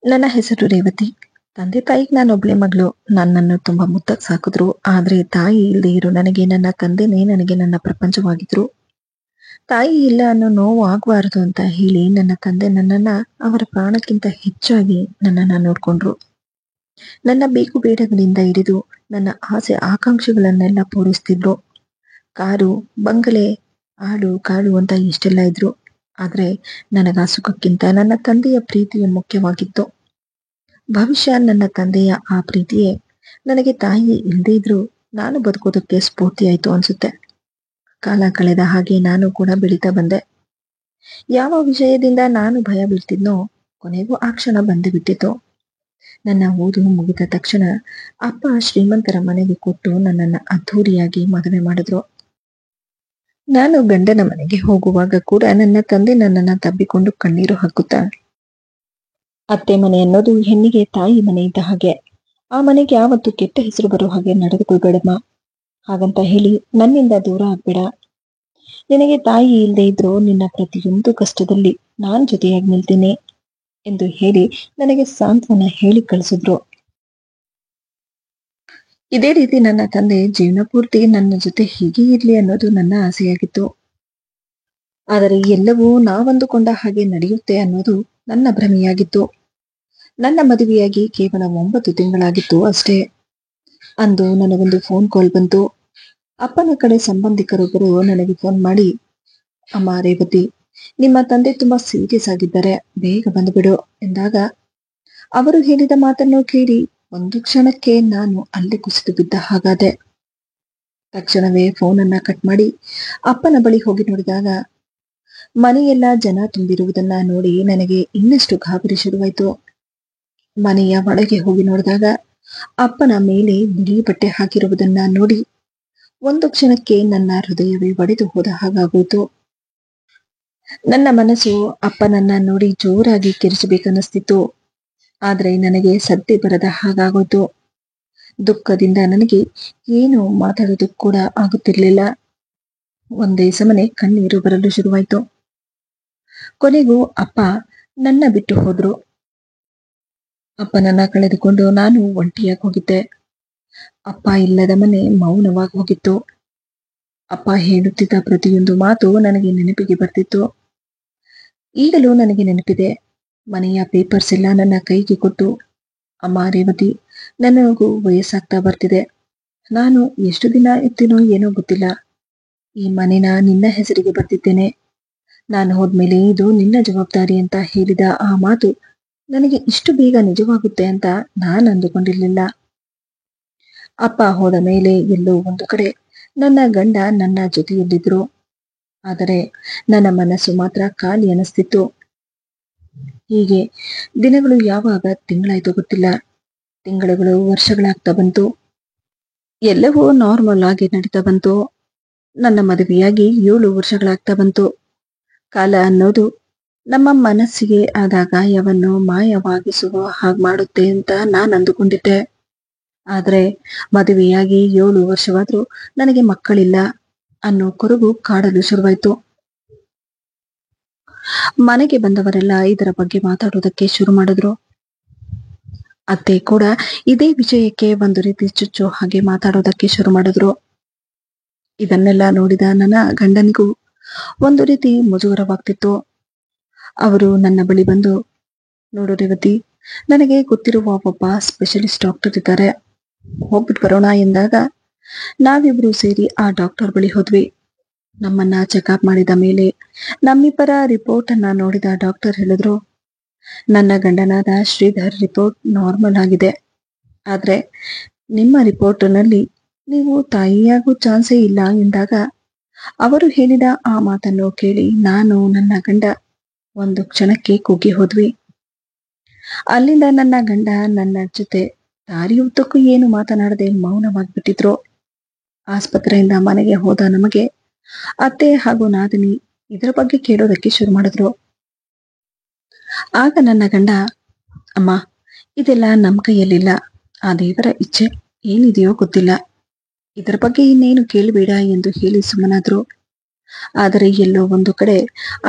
ನನ್ನ ಹೆಸರು ರೇವತಿ. ತಂದೆ ತಾಯಿಗೆ ನಾನೊಬ್ಳೆ ಮಗಳು. ನನ್ನನ್ನು ತುಂಬಾ ಮುದ್ದಾಗಿ ಸಾಕಿದ್ರು. ಆದ್ರೆ ತಾಯಿ ಇಲ್ಲದೆ ಇರೋ ನನಗೆ ನನ್ನ ತಂದೆನೇ ನನಗೆ ನನ್ನ ಪ್ರಪಂಚವಾಗಿದ್ರು. ತಾಯಿ ಇಲ್ಲ ಅನ್ನೋ ನೋವು ಆಗ್ಬಾರದು ಅಂತ ಹೇಳಿ ನನ್ನ ತಂದೆ ನನ್ನನ್ನ ಅವರ ಪ್ರಾಣಕ್ಕಿಂತ ಹೆಚ್ಚಾಗಿ ನನ್ನನ್ನ ನೋಡ್ಕೊಂಡ್ರು. ನನ್ನ ಬೇಕು ಬೇಡಗಳಿಂದ ಹಿಡಿದು ನನ್ನ ಆಸೆ ಆಕಾಂಕ್ಷೆಗಳನ್ನೆಲ್ಲ ಪೂರೈಸ್ತಿದ್ರು. ಕಾರು, ಬಂಗಲೆ, ಆಡು ಕಾಡು ಅಂತ ಎಷ್ಟೆಲ್ಲ ಇದ್ರು. ಆದ್ರೆ ನನಗ ಆ ಸುಖಕ್ಕಿಂತ ನನ್ನ ತಂದೆಯ ಪ್ರೀತಿಯೇ ಮುಖ್ಯವಾಗಿತ್ತು. ಭವಿಷ್ಯ ನನ್ನ ತಂದೆಯ ಆ ಪ್ರೀತಿಯೇ ನನಗೆ ತಾಯಿ ಇಲ್ಲದೇ ಇದ್ರು ನಾನು ಬದುಕೋದಕ್ಕೆ ಸ್ಫೂರ್ತಿ ಆಯ್ತು ಅನ್ಸುತ್ತೆ. ಕಾಲ ಕಳೆದ ಹಾಗೆ ನಾನು ಕೂಡ ಬೆಳೀತಾ ಬಂದೆ. ಯಾವ ವಿಷಯದಿಂದ ನಾನು ಭಯ ಬೀಳ್ತಿದ್ನೋ ಕೊನೆಗೂ ಆ ಕ್ಷಣ ಬಂದು ಬಿಟ್ಟಿತು. ನನ್ನ ಓದು ಮುಗಿದ ತಕ್ಷಣ ಅಪ್ಪ ಶ್ರೀಮಂತರ ಮನೆಗೆ ಕೊಟ್ಟು ನನ್ನನ್ನ ಅದ್ಧೂರಿಯಾಗಿ ಮದುವೆ ಮಾಡಿದ್ರು. ನಾನು ಗಂಡನ ಮನೆಗೆ ಹೋಗುವಾಗ ಕೂಡ ನನ್ನ ತಂದೆ ನನ್ನನ್ನ ತಬ್ಬಿಕೊಂಡು ಕಣ್ಣೀರು ಹಾಕುತ್ತಾ, ಅತ್ತೆ ಮನೆ ಅನ್ನೋದು ಹೆಣ್ಣಿಗೆ ತಾಯಿ ಮನೆ ಇದ್ದ ಹಾಗೆ. ಆ ಮನೆಗೆ ಯಾವತ್ತು ಕೆಟ್ಟ ಹೆಸರು ಬರೋ ಹಾಗೆ ನಡೆದುಕೊಳ್ಬೇಡಮ್ಮ. ಹಾಗಂತ ಹೇಳಿ ನನ್ನಿಂದ ದೂರ ಆಗ್ಬೇಡ. ನಿನಗೆ ತಾಯಿ ಇಲ್ಲದೆ ಇದ್ರು ನಿನ್ನ ಪ್ರತಿಯೊಂದು ಕಷ್ಟದಲ್ಲಿ ನಾನ್ ಜೊತೆಯಾಗಿ ನಿಲ್ತೀನಿ ಎಂದು ಹೇಳಿ ನನಗೆ ಸಾಂತ್ವನ ಹೇಳಿ ಕಳಿಸಿದ್ರು. ಇದೇ ರೀತಿ ನನ್ನ ತಂದೆ ಜೀವನ ಪೂರ್ತಿ ನನ್ನ ಜೊತೆ ಹೀಗೆ ಇರ್ಲಿ ಅನ್ನೋದು ನನ್ನ ಆಸೆಯಾಗಿತ್ತು. ಆದರೆ ಎಲ್ಲವೂ ನಾವಂದುಕೊಂಡ ಹಾಗೆ ನಡೆಯುತ್ತೆ ಅನ್ನೋದು ನನ್ನ ಭ್ರಮೆಯಾಗಿತ್ತು. ನನ್ನ ಮದುವೆಯಾಗಿ ಕೇವಲ 9 ತಿಂಗಳಾಗಿತ್ತು ಅಷ್ಟೇ. ಅಂದು ನನಗೊಂದು ಫೋನ್ ಕಾಲ್ ಬಂತು. ಅಪ್ಪನ ಕಡೆ ಸಂಬಂಧಿಕರೊಬ್ಬರು ನನಗೆ ಫೋನ್ ಮಾಡಿ, ಅಮ್ಮ ರೇವತಿ, ನಿಮ್ಮ ತಂದೆ ತುಂಬಾ ಸೀರಿಯಸ್ ಆಗಿದ್ದಾರೆ, ಬೇಗ ಬಂದುಬಿಡು ಎಂದಾಗ ಅವರು ಹೇಳಿದ ಮಾತನ್ನು ಕೇಳಿ ಒಂದು ಕ್ಷಣಕ್ಕೆ ನಾನು ಅಲ್ಲಿ ಕುಸಿದು ಬಿದ್ದ ಹಾಗಾದೆ. ತಕ್ಷಣವೇ ಫೋನನ್ನ ಕಟ್ ಮಾಡಿ ಅಪ್ಪನ ಬಳಿ ಹೋಗಿ ನೋಡಿದಾಗ ಮನೆಯೆಲ್ಲ ಜನ ತುಂಬಿರುವುದನ್ನ ನೋಡಿ ನನಗೆ ಇನ್ನಷ್ಟು ಗಾಬರಿ ಶುರುವಾಯ್ತು. ಮನೆಯ ಒಳಗೆ ಹೋಗಿ ನೋಡಿದಾಗ ಅಪ್ಪನ ಮೇಲೆ ಬಿಳಿ ಬಟ್ಟೆ ಹಾಕಿರುವುದನ್ನ ನೋಡಿ ಒಂದು ಕ್ಷಣಕ್ಕೆ ನನ್ನ ಹೃದಯವೇ ಒಡೆದು ಹೋದ ಹಾಗಾಗೋಯ್ತು. ನನ್ನ ಮನಸ್ಸು ಅಪ್ಪನನ್ನ ನೋಡಿ ಜೋರಾಗಿ ಕಿರಿಚಬೇಕನ್ನಿಸ್ತಿತ್ತು. ಆದ್ರೆ ನನಗೆ ಸದ್ದೆ ಬರದ ಹಾಗಾಗೋಯ್ತು. ದುಃಖದಿಂದ ನನಗೆ ಏನು ಮಾತಾಡೋದಕ್ಕೆ ಕೂಡ ಆಗುತ್ತಿರ್ಲಿಲ್ಲ. ಒಂದೇ ಸಮನೆ ಕಣ್ಣೀರು ಬರಲು ಶುರುವಾಯ್ತು. ಕೊನೆಗೂ ಅಪ್ಪ ನನ್ನ ಬಿಟ್ಟು ಹೋದ್ರು. ಅಪ್ಪನನ್ನ ಕಳೆದುಕೊಂಡು ನಾನು ಒಂಟಿಯಾಗಿ ಹೋಗಿದ್ದೆ. ಅಪ್ಪ ಇಲ್ಲದ ಮನೆ ಮೌನವಾಗಿ ಹೋಗಿತ್ತು. ಅಪ್ಪ ಹೇಳುತ್ತಿದ್ದ ಪ್ರತಿಯೊಂದು ಮಾತು ನನಗೆ ನೆನಪಿಗೆ ಬರ್ತಿತ್ತು. ಈಗಲೂ ನನಗೆ ನೆನಪಿದೆ. ಮನೆಯ ಪೇಪರ್ಸ್ ಎಲ್ಲ ನನ್ನ ಕೈಗೆ ಕೊಟ್ಟು, ಅಮ್ಮ ರೇವತಿ, ನನಗೂ ವಯಸ್ಸಾಗ್ತಾ ಬರ್ತಿದೆ. ನಾನು ಎಷ್ಟು ದಿನ ಇರ್ತೀನೋ ಏನೋ ಗೊತ್ತಿಲ್ಲ. ಈ ಮನೆನ ನಿನ್ನ ಹೆಸರಿಗೆ ಬರ್ತಿದ್ದೇನೆ. ನಾನು ಹೋದ್ಮೇಲೆ ಇದು ನಿನ್ನ ಜವಾಬ್ದಾರಿ ಅಂತ ಹೇಳಿದ ಆ ಮಾತು ನನಗೆ ಇಷ್ಟು ಬೇಗ ನಿಜವಾಗುತ್ತೆ ಅಂತ ನಾನು ಅಂದುಕೊಂಡಿರ್ಲಿಲ್ಲ. ಅಪ್ಪ ಹೋದ ಮೇಲೆ ಎಲ್ಲೋ ಒಂದು ಕಡೆ ನನ್ನ ಗಂಡ ನನ್ನ ಜೊತೆಯಲ್ಲಿದ್ರು. ಆದರೆ ನನ್ನ ಮನಸ್ಸು ಮಾತ್ರ ಖಾಲಿ ಅನಿಸ್ತಿತ್ತು. ಹೀಗೆ ದಿನಗಳು ಯಾವಾಗ ತಿಂಗಳಾಯ್ತು ಗೊತ್ತಿಲ್ಲ. ತಿಂಗಳುಗಳು ವರ್ಷಗಳಾಗ್ತಾ ಬಂತು. ಎಲ್ಲವೂ ನಾರ್ಮಲ್ ಆಗಿ ನಡೀತಾ ಬಂತು. ನನ್ನ ಮದುವೆಯಾಗಿ 7 ವರ್ಷಗಳಾಗ್ತಾ ಬಂತು. ಕಾಲ ಅನ್ನೋದು ನಮ್ಮ ಮನಸ್ಸಿಗೆ ಆದ ಗಾಯವನ್ನು ಮಾಯವಾಗಿಸುವ ಹಾಗೆ ಮಾಡುತ್ತೆ ಅಂತ ನಾನು ಅಂದುಕೊಂಡಿದ್ದೆ. ಆದ್ರೆ ಮದುವೆಯಾಗಿ 7 ವರ್ಷವಾದ್ರೂ ನನಗೆ ಮಕ್ಕಳಿಲ್ಲ ಅನ್ನೋ ಕೊರಗು ಕಾಡಲು ಶುರುವಾಯ್ತು. ಮನೆಗೆ ಬಂದವರೆಲ್ಲ ಇದರ ಬಗ್ಗೆ ಮಾತಾಡೋದಕ್ಕೆ ಶುರು ಮಾಡಿದ್ರು. ಅತ್ತೆ ಕೂಡ ಇದೇ ವಿಷಯಕ್ಕೆ ಒಂದು ರೀತಿ ಚುಚ್ಚು ಹಾಗೆ ಮಾತಾಡೋದಕ್ಕೆ ಶುರು ಮಾಡಿದ್ರು. ಇದನ್ನೆಲ್ಲ ನೋಡಿದ ನನ್ನ ಗಂಡನಿಗೂ ಒಂದು ರೀತಿ ಮುಜುಗರವಾಗ್ತಿತ್ತು. ಅವರು ನನ್ನ ಬಳಿ ಬಂದು, ನೋಡು ರೇವತಿ, ನನಗೆ ಗೊತ್ತಿರುವ ಒಬ್ಬ ಸ್ಪೆಷಲಿಸ್ಟ್ ಡಾಕ್ಟರ್ ಇದ್ದಾರೆ, ಹೋಗ್ಬಿಟ್ಟು ಬರೋಣ ಎಂದಾಗ ನಾವಿಬ್ರು ಸೇರಿ ಆ ಡಾಕ್ಟರ್ ಬಳಿ ಹೋದ್ವಿ. ನಮ್ಮನ್ನ ಚೆಕಪ್ ಮಾಡಿದ ಮೇಲೆ ನಮ್ಮಿಬ್ಬರ ರಿಪೋರ್ಟ್ ಅನ್ನ ನೋಡಿದ ಡಾಕ್ಟರ್ ಹೇಳಿದ್ರು, ನನ್ನ ಗಂಡನಾದ ಶ್ರೀಧರ್ ರಿಪೋರ್ಟ್ ನಾರ್ಮಲ್ ಆಗಿದೆ. ಆದ್ರೆ ನಿಮ್ಮ ರಿಪೋರ್ಟ್ನಲ್ಲಿ ನೀವು ತಾಯಿಯಾಗೂ ಚಾನ್ಸೇ ಇಲ್ಲ ಎಂದಾಗ ಅವರು ಹೇಳಿದ ಆ ಮಾತನ್ನು ಕೇಳಿ ನಾನು ನನ್ನ ಗಂಡ ಒಂದು ಕ್ಷಣಕ್ಕೆ ಕುಗ್ಗಿ ಹೋದ್ವಿ. ಅಲ್ಲಿಂದ ನನ್ನ ಗಂಡ ನನ್ನ ಜೊತೆ ದಾರಿಯುದ್ದಕ್ಕೂ ಏನು ಮಾತನಾಡದೆ ಮೌನವಾಗಿಬಿಟ್ಟಿದ್ರು. ಆಸ್ಪತ್ರೆಯಿಂದ ಮನೆಗೆ ಹೋದ ನಮಗೆ ಅತ್ತೆ ಹಾಗೂ ನಾದಿನಿ ಇದರ ಬಗ್ಗೆ ಕೇಳೋದಕ್ಕೆ ಶುರು ಮಾಡಿದ್ರು. ಆಗ ನನ್ನ ಗಂಡ, ಅಮ್ಮ, ಇದೆಲ್ಲ ನಮ್ಮ ಕೈಯಲ್ಲಿಲ್ಲ, ಆ ದೇವರ ಇಚ್ಛೆ ಏನಿದೆಯೋ ಗೊತ್ತಿಲ್ಲ, ಇದರ ಬಗ್ಗೆ ಇನ್ನೇನು ಕೇಳಬೇಡ ಎಂದು ಹೇಳಿ ಸುಮ್ಮನಾದ್ರು. ಆದರೆ ಎಲ್ಲೋ ಒಂದು ಕಡೆ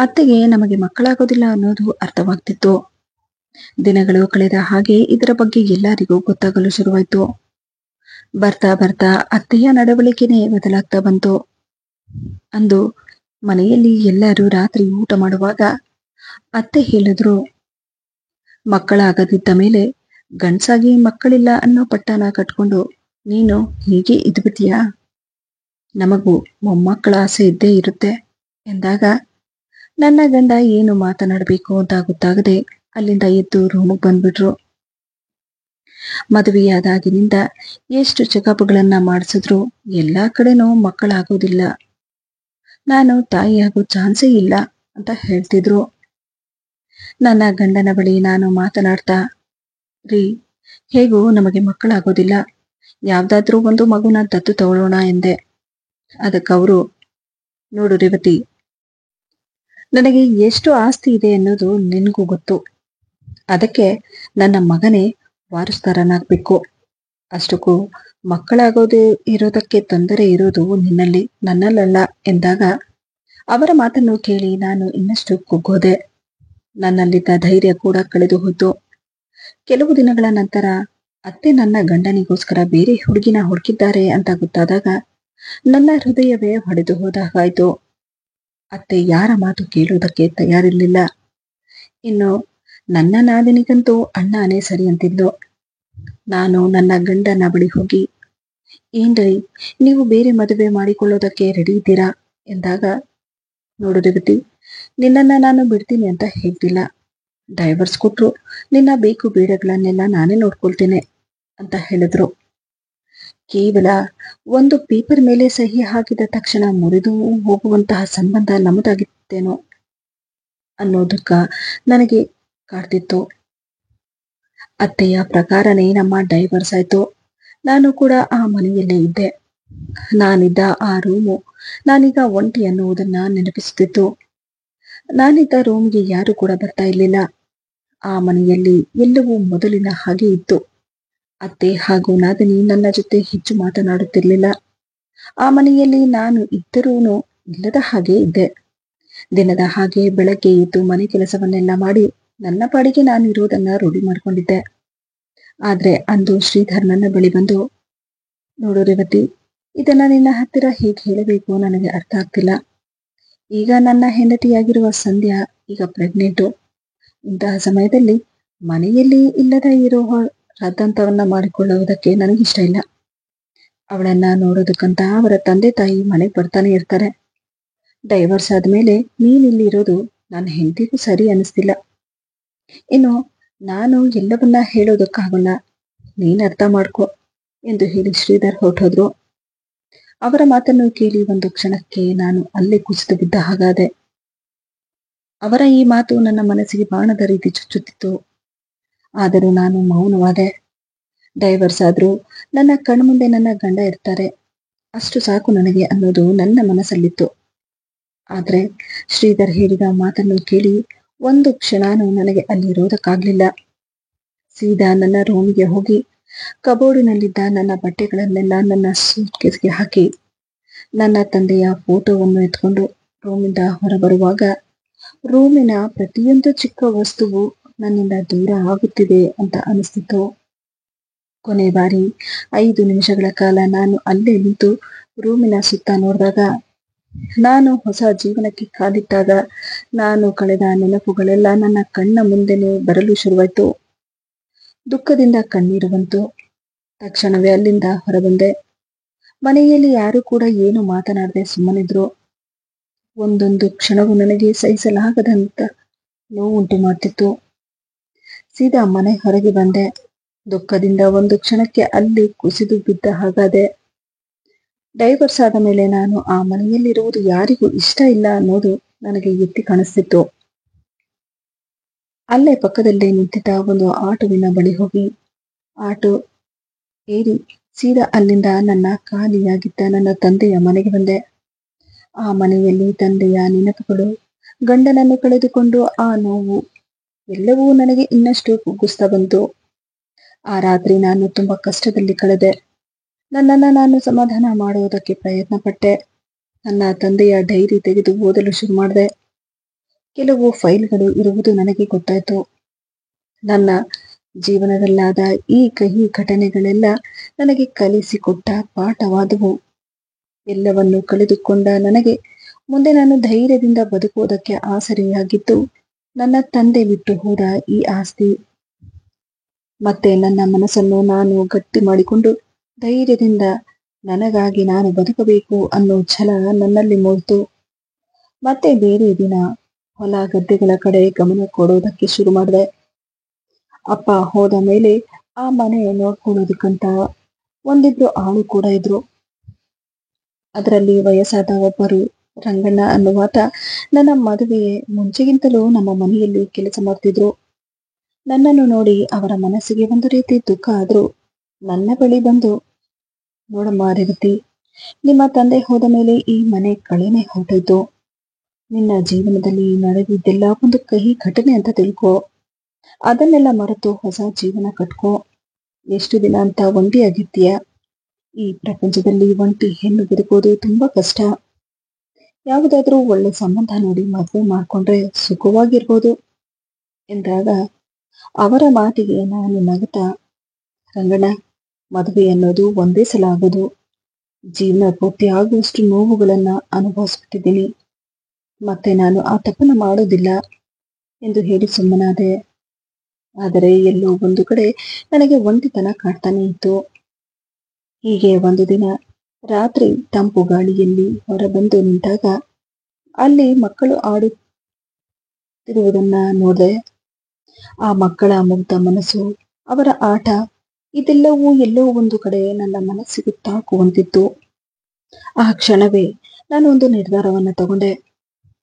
ಅತ್ತೆಗೆ ನಮಗೆ ಮಕ್ಕಳಾಗೋದಿಲ್ಲ ಅನ್ನೋದು ಅರ್ಥವಾಗ್ತಿತ್ತು. ದಿನಗಳು ಕಳೆದ ಹಾಗೆ ಇದರ ಬಗ್ಗೆ ಎಲ್ಲರಿಗೂ ಗೊತ್ತಾಗಲು ಶುರುವಾಯ್ತು. ಬರ್ತಾ ಬರ್ತಾ ಅತ್ತೆಯ ನಡವಳಿಕೆನೇ ಬದಲಾಗ್ತಾ ಬಂತು. ಅಂದು ಮನೆಯಲ್ಲಿ ಎಲ್ಲರೂ ರಾತ್ರಿ ಊಟ ಮಾಡುವಾಗ ಅತ್ತೆ ಹೇಳಿದ್ರು, ಮಕ್ಕಳಾಗದಿದ್ದ ಮೇಲೆ ಗಂಡ್ಸಾಗಿ ಮಕ್ಕಳಿಲ್ಲ ಅನ್ನೋ ಪಟ್ಟನ ಕಟ್ಕೊಂಡು ನೀನು ಹೀಗೆ ಇದ್ಬಿಟ್ಯಾ, ನಮಗೂ ಮೊಮ್ಮಕ್ಕಳ ಆಸೆ ಇದ್ದೇ ಇರುತ್ತೆ ಎಂದಾಗ ನನ್ನ ಗಂಡ ಏನು ಮಾತನಾಡಬೇಕು ಅಂತ ಗೊತ್ತಾಗದೆ ಅಲ್ಲಿಂದ ಎದ್ದು ರೂಮಿಗೆ ಬಂದ್ಬಿಟ್ರು. ಮದುವೆಯಾದಾಗಿನಿಂದ ಎಷ್ಟು ಚೆಕಪ್ಗಳನ್ನ ಮಾಡಿಸಿದ್ರು ಎಲ್ಲಾ ಕಡೆನೂ ಮಕ್ಕಳಾಗೋದಿಲ್ಲ, ನಾನು ತಾಯಿಯಾಗೋ ಚಾನ್ಸೇ ಇಲ್ಲ ಅಂತ ಹೇಳ್ತಿದ್ರು. ನನ್ನ ಗಂಡನ ಬಳಿ ನಾನು ಮಾತನಾಡ್ತಾ, ರೀ, ಹೇಗೂ ನಮಗೆ ಮಕ್ಕಳಾಗೋದಿಲ್ಲ, ಯಾವ್ದಾದ್ರೂ ಒಂದು ಮಗುನ ದತ್ತು ತಗೊಳ್ಳೋಣ ಎಂದೆ. ಅದಕ್ಕವರು, ನೋಡು ರೇವತಿ, ನನಗೆ ಎಷ್ಟು ಆಸ್ತಿ ಇದೆ ಅನ್ನೋದು ನಿನ್ಗೂ ಗೊತ್ತು. ಅದಕ್ಕೆ ನನ್ನ ಮಗನೇ ವಾರಸ್ದಾರನಾಗ್ಬೇಕು. ಅಷ್ಟಕ್ಕೂ ಮಕ್ಕಳಾಗೋದು ಇರೋದಕ್ಕೆ ತೊಂದರೆ ಇರೋದು ನಿನ್ನಲ್ಲಿ, ನನ್ನಲ್ಲಲ್ಲ ಎಂದಾಗ ಅವರ ಮಾತನ್ನು ಕೇಳಿ ನಾನು ಇನ್ನಷ್ಟು ಕುಗ್ಗೋದೆ. ನನ್ನಲ್ಲಿದ್ದ ಧೈರ್ಯ ಕೂಡ ಕಳೆದು ಹೋಯ್ತು. ಕೆಲವು ದಿನಗಳ ನಂತರ ಅತ್ತೆ ನನ್ನ ಗಂಡನಿಗೋಸ್ಕರ ಬೇರೆ ಹುಡುಗಿನ ಹುಡುಕಿದ್ದಾರೆ ಅಂತ ಗೊತ್ತಾದಾಗ ನನ್ನ ಹೃದಯವೇ ಹೊಡೆದು ಹೋದಾಗಾಯ್ತು. ಅತ್ತೆ ಯಾರ ಮಾತು ಕೇಳುವುದಕ್ಕೆ ತಯಾರಿರ್ಲಿಲ್ಲ. ಇನ್ನು ನನ್ನ ನಾದಿನಿಗಂತೂ ಅಣ್ಣನೇ ಸರಿ ಅಂತಿದ್ಲು. ನಾನು ನನ್ನ ಗಂಡನ ಬಳಿ ಹೋಗಿ, ಏನ್ರಿ, ನೀವು ಬೇರೆ ಮದುವೆ ಮಾಡಿಕೊಳ್ಳೋದಕ್ಕೆ ರೆಡಿ ಇದ್ದೀರಾ ಎಂದಾಗ, ನೋಡು ರೇವತಿ, ನಿನ್ನನ್ನ ನಾನು ಬಿಡ್ತೀನಿ ಅಂತ ಹೇಳ್ತಿಲ್ಲ, ಡೈವರ್ಸ್ ಕೊಟ್ರು ನಿನ್ನ ಬೇಕು ಬೇಡಗಳನ್ನೆಲ್ಲ ನಾನೇ ನೋಡ್ಕೊಳ್ತೇನೆ ಅಂತ ಹೇಳಿದ್ರು. ಕೇವಲ ಒಂದು ಪೇಪರ್ ಮೇಲೆ ಸಹಿ ಹಾಕಿದ ತಕ್ಷಣ ಮುರಿದು ಹೋಗುವಂತಹ ಸಂಬಂಧ ನಮ್ಮದಾಗಿತ್ತೇನೋ ಅನ್ನೋ ದುಃಖ ನನಗೆ ಕಾಡ್ತಿತ್ತು. ಅತ್ತೆಯ ಪ್ರಕಾರನೇ ನಮ್ಮ ಡೈವರ್ಸ್ ಆಯ್ತು. ನಾನು ಕೂಡ ಆ ಮನೆಯಲ್ಲೇ ಇದ್ದೆ. ನಾನಿದ್ದ ಆ ರೂಮು ನಾನೀಗ ಒಂಟಿ ಅನ್ನುವುದನ್ನ ನೆನಪಿಸುತ್ತಿತ್ತು. ನಾನಿದ್ದ ರೂಮ್ಗೆ ಯಾರು ಕೂಡ ಬರ್ತಾ ಇರ್ಲಿಲ್ಲ. ಆ ಮನೆಯಲ್ಲಿ ಎಲ್ಲವೂ ಮೊದಲಿನ ಹಾಗೆ ಇತ್ತು. ಅತ್ತೆ ಹಾಗೂ ನಾದಿನಿ ನನ್ನ ಜೊತೆ ಹೆಚ್ಚು ಮಾತನಾಡುತ್ತಿರ್ಲಿಲ್ಲ. ಆ ಮನೆಯಲ್ಲಿ ನಾನು ಇದ್ದರೂ ಇಲ್ಲದ ಹಾಗೆ ಇದ್ದೆ. ದಿನದ ಹಾಗೆ ಬೆಳಗ್ಗೆ ಎದ್ದು ಮನೆ ಕೆಲಸವನ್ನೆಲ್ಲ ಮಾಡಿ ನನ್ನ ಪಾಡಿಗೆ ನಾನು ಇರೋದನ್ನ ರೂಢಿ ಮಾಡ್ಕೊಂಡಿದ್ದೆ. ಆದ್ರೆ ಅಂದು ಶ್ರೀಧರ್ ನನ್ನ ಬಳಿ ಬಂದು, ನೋಡು ರೇವತಿ, ಇದನ್ನ ನಿನ್ನ ಹತ್ತಿರ ಹೇಗೆ ಹೇಳಬೇಕು ನನಗೆ ಅರ್ಥ ಆಗ್ತಿಲ್ಲ. ಈಗ ನನ್ನ ಹೆಂಡತಿಯಾಗಿರುವ ಸಂಧ್ಯಾ ಈಗ ಪ್ರೆಗ್ನೆಂಟು. ಇಂತಹ ಸಮಯದಲ್ಲಿ ಮನೆಯಲ್ಲಿ ಇಲ್ಲದ ಇರುವ ರದ್ದಂತವನ್ನ ಮಾಡಿಕೊಳ್ಳುವುದಕ್ಕೆ ನನಗಿಷ್ಟ ಇಲ್ಲ. ಅವಳನ್ನ ನೋಡೋದಕ್ಕಂತ ಅವರ ತಂದೆ ತಾಯಿ ಮನೆಗೆ ಬರ್ತಾನೆ ಇರ್ತಾರೆ. ಡೈವರ್ಸ್ ಆದ್ಮೇಲೆ ನೀನಿಲ್ಲಿ ಇರೋದು ನನ್ನ ಹೆಂಡತಿಗೂ ಸರಿ ಅನಿಸ್ತಿಲ್ಲ. ಇನ್ನು ನಾನು ಎಲ್ಲವನ್ನ ಹೇಳೋದಕ್ಕಾಗಲ್ಲ, ನೀನ್ ಅರ್ಥ ಮಾಡ್ಕೊ ಎಂದು ಹೇಳಿ ಶ್ರೀಧರ್ ಹೊರಟೋದ್ರು. ಅವರ ಮಾತನ್ನು ಕೇಳಿ ಒಂದು ಕ್ಷಣಕ್ಕೆ ನಾನು ಅಲ್ಲೇ ಕುಸಿದು ಬಿದ್ದ ಹಾಗಾದೆ. ಅವರ ಈ ಮಾತು ನನ್ನ ಮನಸ್ಸಿಗೆ ಬಾಣದ ರೀತಿ ಚುಚ್ಚುತ್ತಿತ್ತು. ಆದರೂ ನಾನು ಮೌನವಾದೆ. ಡೈವರ್ಸ್ ಆದ್ರೂ ನನ್ನ ಕಣ್ಮುಂದೆ ನನ್ನ ಗಂಡ ಇರ್ತಾರೆ, ಅಷ್ಟು ಸಾಕು ನನಗೆ ಅನ್ನೋದು ನನ್ನ ಮನಸ್ಸಲ್ಲಿತ್ತು. ಆದ್ರೆ ಶ್ರೀಧರ್ ಹೇಳಿದ ಮಾತನ್ನು ಕೇಳಿ ಒಂದು ಕ್ಷಣನೂ ನನಗೆ ಅಲ್ಲಿರೋದಕ್ಕಾಗ್ಲಿಲ್ಲ. ಸೀದಾ ನನ್ನ ರೂಮಿಗೆ ಹೋಗಿ ಕಬೋರ್ಡಿನಲ್ಲಿದ್ದ ನನ್ನ ಬಟ್ಟೆಗಳನ್ನೆಲ್ಲ ನನ್ನ ಸೂಟ್ಕೇಸ್ಗೆ ಹಾಕಿ ನನ್ನ ತಂದೆಯ ಫೋಟೋವನ್ನು ಎತ್ಕೊಂಡು ರೂಮಿಂದ ಹೊರಬರುವಾಗ ರೂಮಿನ ಪ್ರತಿಯೊಂದು ಚಿಕ್ಕ ವಸ್ತುವು ನನ್ನಿಂದ ದೂರ ಆಗುತ್ತಿದೆ ಅಂತ ಅನಿಸ್ತಿತ್ತು. ಕೊನೆ ಬಾರಿ 5 ನಿಮಿಷಗಳ ಕಾಲ ನಾನು ಅಲ್ಲೇ ನಿಂತು ರೂಮಿನ ಸುತ್ತ ನೋಡಿದಾಗ, ನಾನು ಹೊಸ ಜೀವನಕ್ಕೆ ಕಾಲಿಟ್ಟಾಗ ನಾನು ಕಳೆದ ನೆನಪುಗಳೆಲ್ಲ ನನ್ನ ಕಣ್ಣ ಮುಂದೆನೆ ಬರಲು ಶುರುವಾಯ್ತು. ದುಃಖದಿಂದ ಕಣ್ಣೀರು ಬಂತು. ತಕ್ಷಣವೇ ಅಲ್ಲಿಂದ ಹೊರಬಂದೆ. ಮನೆಯಲ್ಲಿ ಯಾರು ಕೂಡ ಏನು ಮಾತನಾಡದೆ ಸುಮ್ಮನಿದ್ರು. ಒಂದೊಂದು ಕ್ಷಣವು ನನಗೆ ಸಹಿಸಲಾಗದಂತ ನೋವುಂಟು ಮಾಡ್ತಿತ್ತು. ಸೀದಾ ಮನೆ ಹೊರಗೆ ಬಂದೆ. ದುಃಖದಿಂದ ಒಂದು ಕ್ಷಣಕ್ಕೆ ಅಲ್ಲಿ ಕುಸಿದು ಬಿದ್ದ ಹಾಗಾದೆ. ಡೈವರ್ಸ್ ಆದ ಮೇಲೆ ನಾನು ಆ ಮನೆಯಲ್ಲಿರುವುದು ಯಾರಿಗೂ ಇಷ್ಟ ಇಲ್ಲ ಅನ್ನೋದು ನನಗೆ ಎತ್ತಿ ಕಾಣಿಸ್ತಿತ್ತು. ಅಲ್ಲೇ ಪಕ್ಕದಲ್ಲೇ ನಿಂತಿದ್ದ ಒಂದು ಆಟೋವಿನ ಬಳಿ ಹೋಗಿ ಆಟೋ ಏರಿ ಸೀದಾ ಅಲ್ಲಿಂದ ನನ್ನ ಖಾಲಿಯಾಗಿದ್ದ ನನ್ನ ತಂದೆಯ ಮನೆಗೆ ಬಂದೆ. ಆ ಮನೆಯಲ್ಲಿ ತಂದೆಯ ನೆನಪುಗಳು, ಗಂಡನನ್ನು ಕಳೆದುಕೊಂಡು ಆ ನೋವು ಎಲ್ಲವೂ ನನಗೆ ಇನ್ನಷ್ಟು ಕುಗ್ಗಿಸ್ತಾ ಬಂತು. ಆ ರಾತ್ರಿ ನಾನು ತುಂಬಾ ಕಷ್ಟದಲ್ಲಿ ಕಳೆದೆ. ನನ್ನನ್ನ ನಾನು ಸಮಾಧಾನ ಮಾಡುವುದಕ್ಕೆ ಪ್ರಯತ್ನ ಪಟ್ಟೆ. ನನ್ನ ತಂದೆಯ ಡೈರಿ ತೆಗೆದು ಓದಲು ಶುರು ಮಾಡಿದೆ. ಕೆಲವು ಫೈಲ್ಗಳು ಇರುವುದು ನನಗೆ ಗೊತ್ತಾಯ್ತು. ನನ್ನ ಜೀವನದಲ್ಲಾದ ಈ ಕಹಿ ಘಟನೆಗಳೆಲ್ಲ ನನಗೆ ಕಲಿಸಿಕೊಟ್ಟ ಪಾಠವಾದವು. ಎಲ್ಲವನ್ನು ಕಳೆದುಕೊಂಡ ನನಗೆ ಮುಂದೆ ನಾನು ಧೈರ್ಯದಿಂದ ಬದುಕುವುದಕ್ಕೆ ಆಸರೆಯಾಗಿದ್ದು ನನ್ನ ತಂದೆ ಬಿಟ್ಟು ಹೋದ ಈ ಆಸ್ತಿ. ಮತ್ತೆ ನನ್ನ ಮನಸ್ಸನ್ನು ನಾನು ಗಟ್ಟಿ ಮಾಡಿಕೊಂಡು ಧೈರ್ಯದಿಂದ ನನಗಾಗಿ ನಾನು ಬದುಕಬೇಕು ಅನ್ನೋ ಛಲ ನನ್ನಲ್ಲಿ ಮೂಡಿತು. ಮತ್ತೆ ಬೇರೆ ದಿನ ಹೊಲ ಗದ್ದೆಗಳ ಕಡೆ ಗಮನ ಕೊಡೋದಕ್ಕೆ ಶುರು ಮಾಡಿದೆ. ಅಪ್ಪ ಹೋದ ಮೇಲೆ ಆ ಮನೆ ನೋಡ್ಕೊಳ್ಳೋದಕ್ಕಂತ ಒಂದಿಬ್ರು ಆಳು ಕೂಡ ಇದ್ರು. ಅದರಲ್ಲಿ ವಯಸ್ಸಾದ ಒಬ್ಬರು ರಂಗಣ್ಣ ಅನ್ನುವಾತ ನನ್ನ ಮದುವೆಯ ಮುಂಚೆಗಿಂತಲೂ ನಮ್ಮ ಮನೆಯಲ್ಲಿ ಕೆಲಸ ಮಾಡ್ತಿದ್ರು. ನನ್ನನ್ನು ನೋಡಿ ಅವರ ಮನಸ್ಸಿಗೆ ಒಂದು ರೀತಿ ದುಃಖ ಆದ್ರೂ ನನ್ನ ಬಳಿ ಬಂದು, ನೋಡಮ್ಮ ರೇವತಿ, ನಿಮ್ಮ ತಂದೆ ಹೋದ ಮೇಲೆ ಈ ಮನೆ ಕಳೆನೆ ಹೊರಟೋಯ್ತು. ನಿನ್ನ ಜೀವನದಲ್ಲಿ ನಡೆದಿದ್ದೆಲ್ಲ ಒಂದು ಕಹಿ ಘಟನೆ ಅಂತ ತಿಳ್ಕೊ. ಅದನ್ನೆಲ್ಲ ಮರೆತು ಹೊಸ ಜೀವನ ಕಟ್ಕೋ. ಎಷ್ಟು ದಿನ ಅಂತ ಒಂಟಿಯಾಗಿರ್ತೀಯ. ಈ ಪ್ರಪಂಚದಲ್ಲಿ ಒಂಟಿ ಹೆಣ್ಣು ಬದುಕೋದು ತುಂಬಾ ಕಷ್ಟ. ಯಾವುದಾದ್ರೂ ಒಳ್ಳೆ ಸಂಬಂಧ ನೋಡಿ ಮದುವೆ ಮಾಡ್ಕೊಂಡ್ರೆ ಸುಖವಾಗಿರ್ಬೋದು ಎಂದಾಗ ಅವರ ಮಾತಿಗೆ ನಾನು ನಗುತ್ತಾ, ರಂಗಣ್ಣ, ಮದುವೆ ಅನ್ನೋದು ಒಂದೇ ಸಲ ಆಗೋದು. ಜೀವನ ಪೂರ್ತಿ ಆಗುವಷ್ಟು ನೋವುಗಳನ್ನ ಅನುಭವಿಸ್ಬಿಟ್ಟಿದ್ದೀನಿ. ಮತ್ತೆ ನಾನು ಆ ತಪ್ಪನ್ನ ಮಾಡೋದಿಲ್ಲ ಎಂದು ಹೇಳಿ ಸುಮ್ಮನಾದೆ. ಆದರೆ ಎಲ್ಲೋ ಒಂದು ಕಡೆ ನನಗೆ ಒಂಟಿತನ ಕಾಡ್ತಾನೆ ಇತ್ತು. ಹೀಗೆ ಒಂದು ದಿನ ರಾತ್ರಿ ತಂಪು ಗಾಳಿಯಲ್ಲಿ ಹೊರಬಂದು ನಿಂತಾಗ ಅಲ್ಲಿ ಮಕ್ಕಳು ಆಡುತ್ತಿರುವುದನ್ನ ನೋಡಿದೆ. ಆ ಮಕ್ಕಳ ಮುಗ್ಧ ಮನಸ್ಸು, ಅವರ ಆಟ, ಇದೆಲ್ಲವೂ ಎಲ್ಲೋ ಒಂದು ಕಡೆ ನನ್ನ ಮನಸ್ಸಿಗೆ ತಾಕುವಂತಿತ್ತು. ಆ ಕ್ಷಣವೇ ನಾನು ಒಂದು ನಿರ್ಧಾರವನ್ನ ತಗೊಂಡೆ.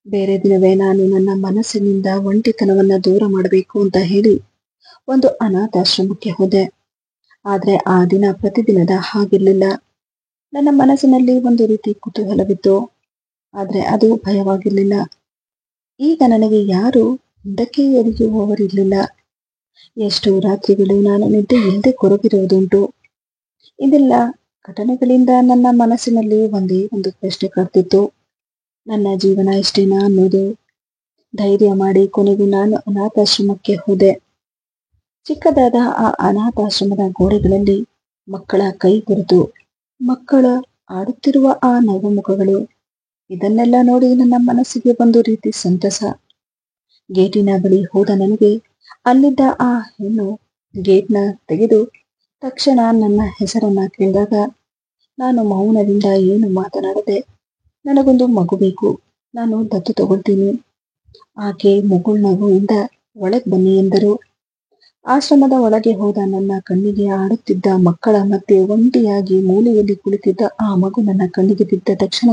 ಬೇರೆ ದಿನವೇ ನಾನು ನನ್ನ ಮನಸ್ಸಿನಿಂದ ಒಂಟಿತನವನ್ನ ದೂರ ಮಾಡಬೇಕು ಅಂತ ಹೇಳಿ ಒಂದು ಅನಾಥಾಶ್ರಮಕ್ಕೆ ಹೋದೆ. ಆದ್ರೆ ಆ ದಿನ ಪ್ರತಿದಿನದ ಹಾಗಿರ್ಲಿಲ್ಲ. ನನ್ನ ಮನಸ್ಸಿನಲ್ಲಿ ಒಂದು ರೀತಿ ಕುತೂಹಲವಿತ್ತು, ಆದ್ರೆ ಅದು ಭಯವಾಗಿರ್ಲಿಲ್ಲ. ಈಗ ನನಗೆ ಯಾರು ಹಿಂದಕ್ಕೆ ಎಳೆಯುವವರಿರ್ಲಿಲ್ಲ. ಎಷ್ಟೋ ರಾತ್ರಿಗಳು ನಾನು ನಿದ್ದೆ ಇಲ್ಲದೆ ಕೊರಗಿರುವುದುಂಟು. ಇದೆಲ್ಲ ಘಟನೆಗಳಿಂದ ನನ್ನ ಮನಸ್ಸಿನಲ್ಲಿ ಒಂದೇ ಒಂದು ಪ್ರಶ್ನೆ ಕಾಡ್ತಿತ್ತು, ನನ್ನ ಜೀವನ ಇಷ್ಟೇನಾ ಅನ್ನೋದು. ಧೈರ್ಯ ಮಾಡಿ ಕೊನೆಗೂ ನಾನು ಅನಾಥಾಶ್ರಮಕ್ಕೆ ಹೋದೆ. ಚಿಕ್ಕದಾದ ಆ ಅನಾಥಾಶ್ರಮದ ಗೋಡೆಗಳಲ್ಲಿ ಮಕ್ಕಳ ಕೈ ಗುರುತು, ಮಕ್ಕಳ ಆಡುತ್ತಿರುವ ಆ ನಗು ಮುಖಗಳು, ಇದನ್ನೆಲ್ಲ ನೋಡಿ ನನ್ನ ಮನಸ್ಸಿಗೆ ಒಂದು ರೀತಿ ಸಂತಸ. ಗೇಟಿನ ಬಳಿ ಹೋದ ನನಗೆ ಅಲ್ಲಿದ್ದ ಆ ಹೆಣ್ಣು ಗೇಟ್ನ ತೆಗೆದು ತಕ್ಷಣ ನನ್ನ ಹೆಸರನ್ನ ಕೇಳಿದಾಗ ನಾನು ಮೌನದಿಂದ ಏನು ಮಾತನಾಡದೆ, ನನಗೊಂದು ಮಗು ಬೇಕು, ನಾನು ದತ್ತು ತಗೊಳ್ತೀನಿ. ಆಕೆ ಮುಗುಳ್ನಗುವಿಂದ ಒಳಗೆ ಬನ್ನಿ ಎಂದರು. ಆಶ್ರಮದ ಒಳಗೆ ಹೋದ ನನ್ನ ಕಣ್ಣಿಗೆ ಆಡುತ್ತಿದ್ದ ಮಕ್ಕಳ ಮಧ್ಯೆ ಒಂಟಿಯಾಗಿ ಮೂಲೆಯಲ್ಲಿ ಕುಳಿತಿದ್ದ ಆ ಮಗು ನನ್ನ ಕಣ್ಣಿಗೆ ಬಿದ್ದ ತಕ್ಷಣ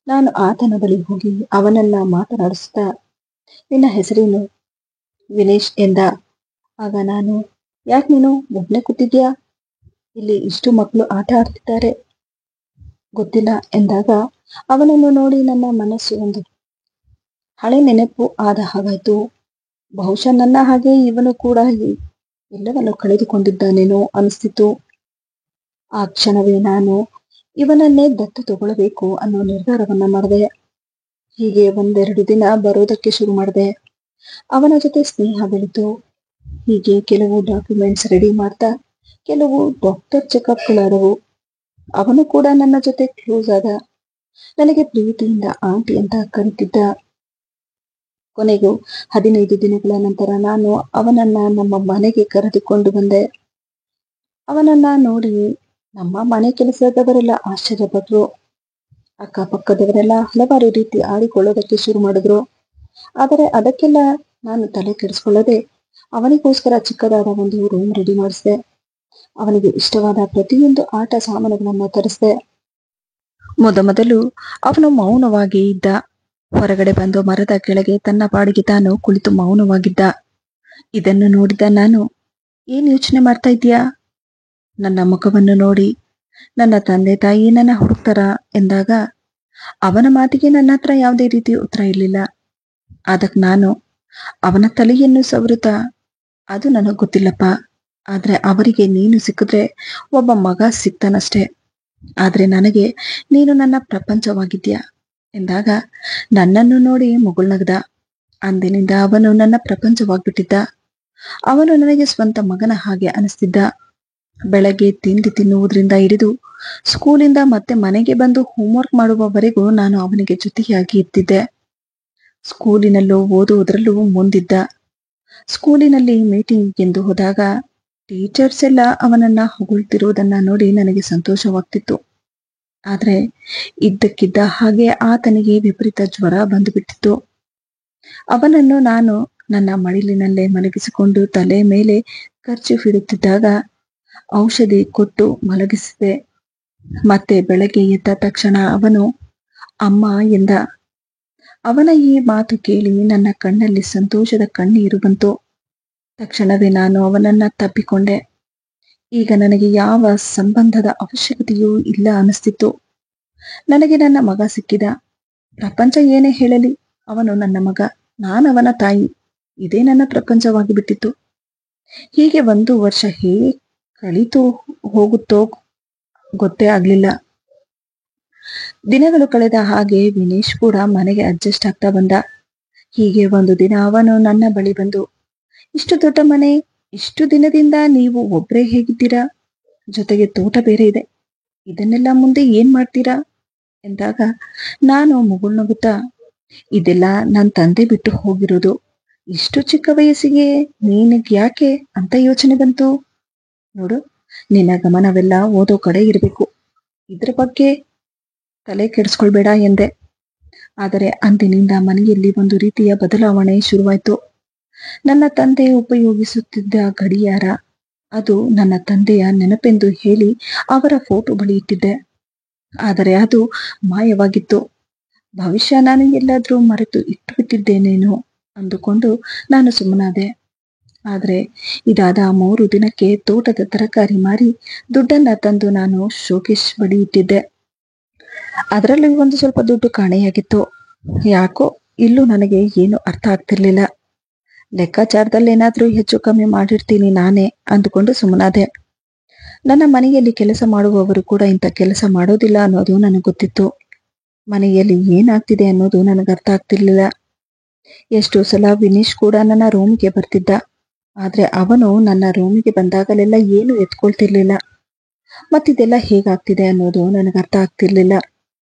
ನಾನು ಆತನ ಬಳಿ ಹೋಗಿ ಅವನನ್ನ ಮಾತನಾಡಿಸ್ತಾ, ನಿನ್ನ ಹೆಸರೇನು? ವಿನೇಶ್ ಎಂದ. ಆಗ ನಾನು, ಯಾಕೆ ನೀನು ಒಬ್ನೇ ಕೂತಿದ್ಯಾ? ಇಲ್ಲಿ ಇಷ್ಟು ಮಕ್ಕಳು ಆಟ ಆಡ್ತಿದ್ದಾರೆ, ಗೊತ್ತಿಲ್ಲ ಎಂದಾಗ ಅವನನ್ನು ನೋಡಿ ನನ್ನ ಮನಸ್ಸು ಒಂದು ಹಳೆ ನೆನಪು ಆದ ಹಾಗಾಯ್ತು. ಬಹುಶಃ ನನ್ನ ಹಾಗೆ ಇವನು ಕೂಡ ಎಲ್ಲವನ್ನು ಕಳೆದುಕೊಂಡಿದ್ದಾನೇನೋ ಅನಿಸ್ತಿತ್ತು. ಆ ಕ್ಷಣವೇ ನಾನು ಇವನನ್ನೇ ದತ್ತು ತಗೊಳ್ಬೇಕು ಅನ್ನೋ ನಿರ್ಧಾರವನ್ನ ಮಾಡಿದೆ. ಹೀಗೆ ಒಂದೆರಡು ದಿನ ಬರೋದಕ್ಕೆ ಶುರು ಮಾಡಿದೆ. ಅವನ ಜೊತೆ ಸ್ನೇಹ ಬೆಳೀತು. ಹೀಗೆ ಕೆಲವು ಡಾಕ್ಯುಮೆಂಟ್ಸ್ ರೆಡಿ ಮಾಡ್ತಾ ಕೆಲವು ಡಾಕ್ಟರ್ ಚೆಕಪ್ಗಳಾದವು. ಅವನು ಕೂಡ ನನ್ನ ಜೊತೆ ಕ್ಲೋಸ್ ಆದ. ನನಗೆ ಪ್ರೀತಿಯಿಂದ ಆಂಟಿ ಅಂತ ಕರೀತಿದ್ದ. ಕೊನೆಗೂ 15 ದಿನಗಳ ನಂತರ ನಾನು ಅವನನ್ನ ನಮ್ಮ ಮನೆಗೆ ಕರೆದುಕೊಂಡು ಬಂದೆ. ಅವನನ್ನ ನೋಡಿ ನಮ್ಮ ಮನೆ ಕೆಲಸದವರೆಲ್ಲ ಆಶ್ಚರ್ಯಪಟ್ರು. ಅಕ್ಕಪಕ್ಕದವರೆಲ್ಲ ಹಲವಾರು ರೀತಿ ಆಡಿಕೊಳ್ಳೋದಕ್ಕೆ ಶುರು ಮಾಡಿದ್ರು. ಆದರೆ ಅದಕ್ಕೆಲ್ಲ ನಾನು ತಲೆ ಕೆಡಿಸ್ಕೊಳ್ಳದೆ ಅವನಿಗೋಸ್ಕರ ಚಿಕ್ಕದಾದ ಒಂದು ರೂಮ್ ರೆಡಿ ಮಾಡಿಸಿದೆ. ಅವನಿಗೆ ಇಷ್ಟವಾದ ಪ್ರತಿಯೊಂದು ಆಟ ಸಾಮಾನುಗಳನ್ನ ತರಿಸಿದೆ. ಮೊದಲು ಅವನು ಮೌನವಾಗಿ ಇದ್ದ. ಹೊರಗಡೆ ಬಂದು ಮರದ ಕೆಳಗೆ ತನ್ನ ಪಾಡಿಗೆ ತಾನು ಕುಳಿತು ಮೌನವಾಗಿದ್ದ. ಇದನ್ನು ನೋಡಿದ ನಾನು, ಏನ್ ಯೋಚನೆ ಮಾಡ್ತಾ ಇದ್ದೀಯಾ? ನನ್ನ ಮುಖವನ್ನು ನೋಡಿ ನನ್ನ ತಂದೆ ತಾಯಿ ನನ್ನ ಹುಡುಕ್ತಾರ ಎಂದಾಗ ಅವನ ಮಾತಿಗೆ ನನ್ನ ಹತ್ರ ಯಾವುದೇ ರೀತಿ ಉತ್ತರ ಇರಲಿಲ್ಲ. ಅದಕ್ಕೆ ನಾನು ಅವನ ತಲೆಯನ್ನು ಸವರುತ್ತಾ, ಅದು ನನಗೆ ಗೊತ್ತಿಲ್ಲಪ್ಪ, ಆದ್ರೆ ಅವರಿಗೆ ನೀನು ಸಿಕ್ಕಿದ್ರೆ ಒಬ್ಬ ಮಗ ಸಿಗ್ತಾನಷ್ಟೆ, ಆದ್ರೆ ನನಗೆ ನೀನು ನನ್ನ ಪ್ರಪಂಚವಾಗಿದ್ಯಾ ಎಂದಾಗ ನನ್ನನ್ನು ನೋಡಿ ಮುಗುಳ್ನಗ್ದ. ಅಂದಿನಿಂದ ಅವನು ನನ್ನ ಪ್ರಪಂಚವಾಗ್ಬಿಟ್ಟಿದ್ದ. ಅವನು ನನಗೆ ಸ್ವಂತ ಮಗನ ಹಾಗೆ ಅನಿಸ್ತಿದ್ದ. ಬೆಳಗ್ಗೆ ತಿಂಡಿ ತಿನ್ನುವುದರಿಂದ ಹಿಡಿದು ಸ್ಕೂಲಿಂದ ಮತ್ತೆ ಮನೆಗೆ ಬಂದು ಹೋಮ್ವರ್ಕ್ ಮಾಡುವವರೆಗೂ ನಾನು ಅವನಿಗೆ ಜೊತೆಯಾಗಿ ಇರ್ತಿದ್ದೆ. ಸ್ಕೂಲಿನಲ್ಲೂ ಓದುವುದರಲ್ಲೂ ಮುಂದಿದ್ದ. ಸ್ಕೂಲಿನಲ್ಲಿ ಮೀಟಿಂಗ್ ಎಂದು ಹೋದಾಗ ಟೀಚರ್ಸ್ ಎಲ್ಲ ಅವನನ್ನ ಹೊಗಳ್ತಿರುವುದನ್ನ ನೋಡಿ ನನಗೆ ಸಂತೋಷವಾಗ್ತಿತ್ತು. ಆದ್ರೆ ಇದ್ದಕ್ಕಿದ್ದ ಹಾಗೆ ಆತನಿಗೆ ವಿಪರೀತ ಜ್ವರ ಬಂದುಬಿಟ್ಟಿತ್ತು. ಅವನನ್ನು ನಾನು ನನ್ನ ಮಡಿಲಿನಲ್ಲೇ ಮಲಗಿಸಿಕೊಂಡು ತಲೆ ಮೇಲೆ ಕರ್ಚೀಫ್ ಇಡುತ್ತಿದ್ದಾಗ ಔಷಧಿ ಕೊಟ್ಟು ಮಲಗಿಸಿದೆ. ಮತ್ತೆ ಬೆಳಗ್ಗೆ ಎದ್ದ ತಕ್ಷಣ ಅವನು ಅಮ್ಮ ಎಂದ. ಅವನ ಈ ಮಾತು ಕೇಳಿ ನನ್ನ ಕಣ್ಣಲ್ಲಿ ಸಂತೋಷದ ಕಣ್ಣೀರು ಬಂತು. ತಕ್ಷಣವೇ ನಾನು ಅವನನ್ನ ತಬ್ಬಿಕೊಂಡೆ. ಈಗ ನನಗೆ ಯಾವ ಸಂಬಂಧದ ಅವಶ್ಯಕತೆಯೂ ಇಲ್ಲ ಅನಿಸ್ತಿತ್ತು. ನನಗೆ ನನ್ನ ಮಗ ಸಿಕ್ಕಿದ. ಪ್ರಪಂಚ ಏನೇ ಹೇಳಲಿ, ಅವನು ನನ್ನ ಮಗ, ನಾನವನ ತಾಯಿ. ಇದೇ ನನ್ನ ಪ್ರಪಂಚವಾಗಿ ಬಿಟ್ಟಿತ್ತು. ಹೀಗೆ 1 ವರ್ಷ ಹೇಗೆ ಕಳೀತು ಹೋಗುತ್ತೋ ಗೊತ್ತೇ ಆಗ್ಲಿಲ್ಲ. ದಿನಗಳು ಕಳೆದ ಹಾಗೆ ವಿನೇಶ್ ಕೂಡ ಮನೆಗೆ ಅಡ್ಜಸ್ಟ್ ಆಗ್ತಾ ಬಂದ. ಹೀಗೆ ಒಂದು ದಿನ ಅವನು ನನ್ನ ಬಳಿ ಬಂದು, ಇಷ್ಟು ದೊಡ್ಡ ಮನೆ, ಇಷ್ಟು ದಿನದಿಂದ ನೀವು ಒಬ್ರೇ ಹೇಗಿದ್ದೀರಾ? ಜೊತೆಗೆ ತೋಟ ಬೇರೆ ಇದೆ, ಇದನ್ನೆಲ್ಲ ಮುಂದೆ ಏನ್ ಮಾಡ್ತೀರಾ ಎಂದಾಗ ನಾನು ಮುಗುಳ್ನಗುತ್ತಾ, ಇದೆಲ್ಲ ನನ್ನ ತಂದೆ ಬಿಟ್ಟು ಹೋಗಿರೋದು. ಇಷ್ಟು ಚಿಕ್ಕ ವಯಸ್ಸಿಗೆ ನಿನಗ್ ಯಾಕೆ ಅಂತ ಯೋಚನೆ ಬಂತು? ನೋಡು, ನಿನ್ನ ಗಮನವೆಲ್ಲ ಓದೋ ಕಡೆ ಇರಬೇಕು, ಇದ್ರ ಬಗ್ಗೆ ತಲೆ ಕೆಡಿಸ್ಕೊಳ್ಬೇಡ ಎಂದೆ. ಆದರೆ ಅಂದಿನಿಂದ ಮನೆಯಲ್ಲಿ ಒಂದು ರೀತಿಯ ಬದಲಾವಣೆ ಶುರುವಾಯ್ತು. ನನ್ನ ತಂದೆ ಉಪಯೋಗಿಸುತ್ತಿದ್ದ ಗಡಿಯಾರ, ಅದು ನನ್ನ ತಂದೆಯ ನೆನಪೆಂದು ಹೇಳಿ ಅವರ ಫೋಟೋ ಬಳಿ ಇಟ್ಟಿದ್ದೆ. ಆದರೆ ಅದು ಮಾಯವಾಗಿತ್ತು. ಭವಿಷ್ಯ ನಾನು ಎಲ್ಲಾದ್ರೂ ಮರೆತು ಇಟ್ಟು ಬಿಟ್ಟಿದ್ದೇನೇನೋ ಅಂದುಕೊಂಡು ನಾನು ಸುಮ್ಮನಾದೆ. ಆದ್ರೆ ಇದಾದ 3 ದಿನಕ್ಕೆ ತೋಟದ ತರಕಾರಿ ಮಾರಿ ದುಡ್ಡನ್ನ ತಂದು ನಾನು ಶೋಕೇಶ್ ಬಳಿ ಇಟ್ಟಿದ್ದೆ. ಅದರಲ್ಲಿ ಒಂದು ಸ್ವಲ್ಪ ದುಡ್ಡು ಕಾಣೆಯಾಗಿತ್ತು. ಯಾಕೋ ಇಲ್ಲೂ ನನಗೆ ಏನು ಅರ್ಥ ಆಗ್ತಿರ್ಲಿಲ್ಲ. ಲೆಕ್ಕಾಚಾರದಲ್ಲೇನಾದ್ರೂ ಹೆಚ್ಚು ಕಮ್ಮಿ ಮಾಡಿರ್ತೀನಿ ನಾನೇ ಅಂದುಕೊಂಡು ಸುಮ್ಮನಾದೆ. ನನ್ನ ಮನೆಯಲ್ಲಿ ಕೆಲಸ ಮಾಡುವವರು ಕೂಡ ಇಂಥ ಕೆಲಸ ಮಾಡೋದಿಲ್ಲ ಅನ್ನೋದು ನನಗೆ ಗೊತ್ತಿತ್ತು. ಮನೆಯಲ್ಲಿ ಏನಾಗ್ತಿದೆ ಅನ್ನೋದು ನನಗೆ ಅರ್ಥ ಆಗ್ತಿರ್ಲಿಲ್ಲ. ಎಷ್ಟೋ ಸಲ ವಿನೇಶ್ ಕೂಡ ನನ್ನ ರೂಮಿಗೆ ಬರ್ತಿದ್ದ. ಆದ್ರೆ ಅವನು ನನ್ನ ರೂಮಿಗೆ ಬಂದಾಗಲೆಲ್ಲ ಏನು ಎತ್ಕೊಳ್ತಿರ್ಲಿಲ್ಲ. ಮತ್ತಿದೆಲ್ಲ ಹೇಗಾಗ್ತಿದೆ ಅನ್ನೋದು ನನಗೆ ಅರ್ಥ ಆಗ್ತಿರ್ಲಿಲ್ಲ.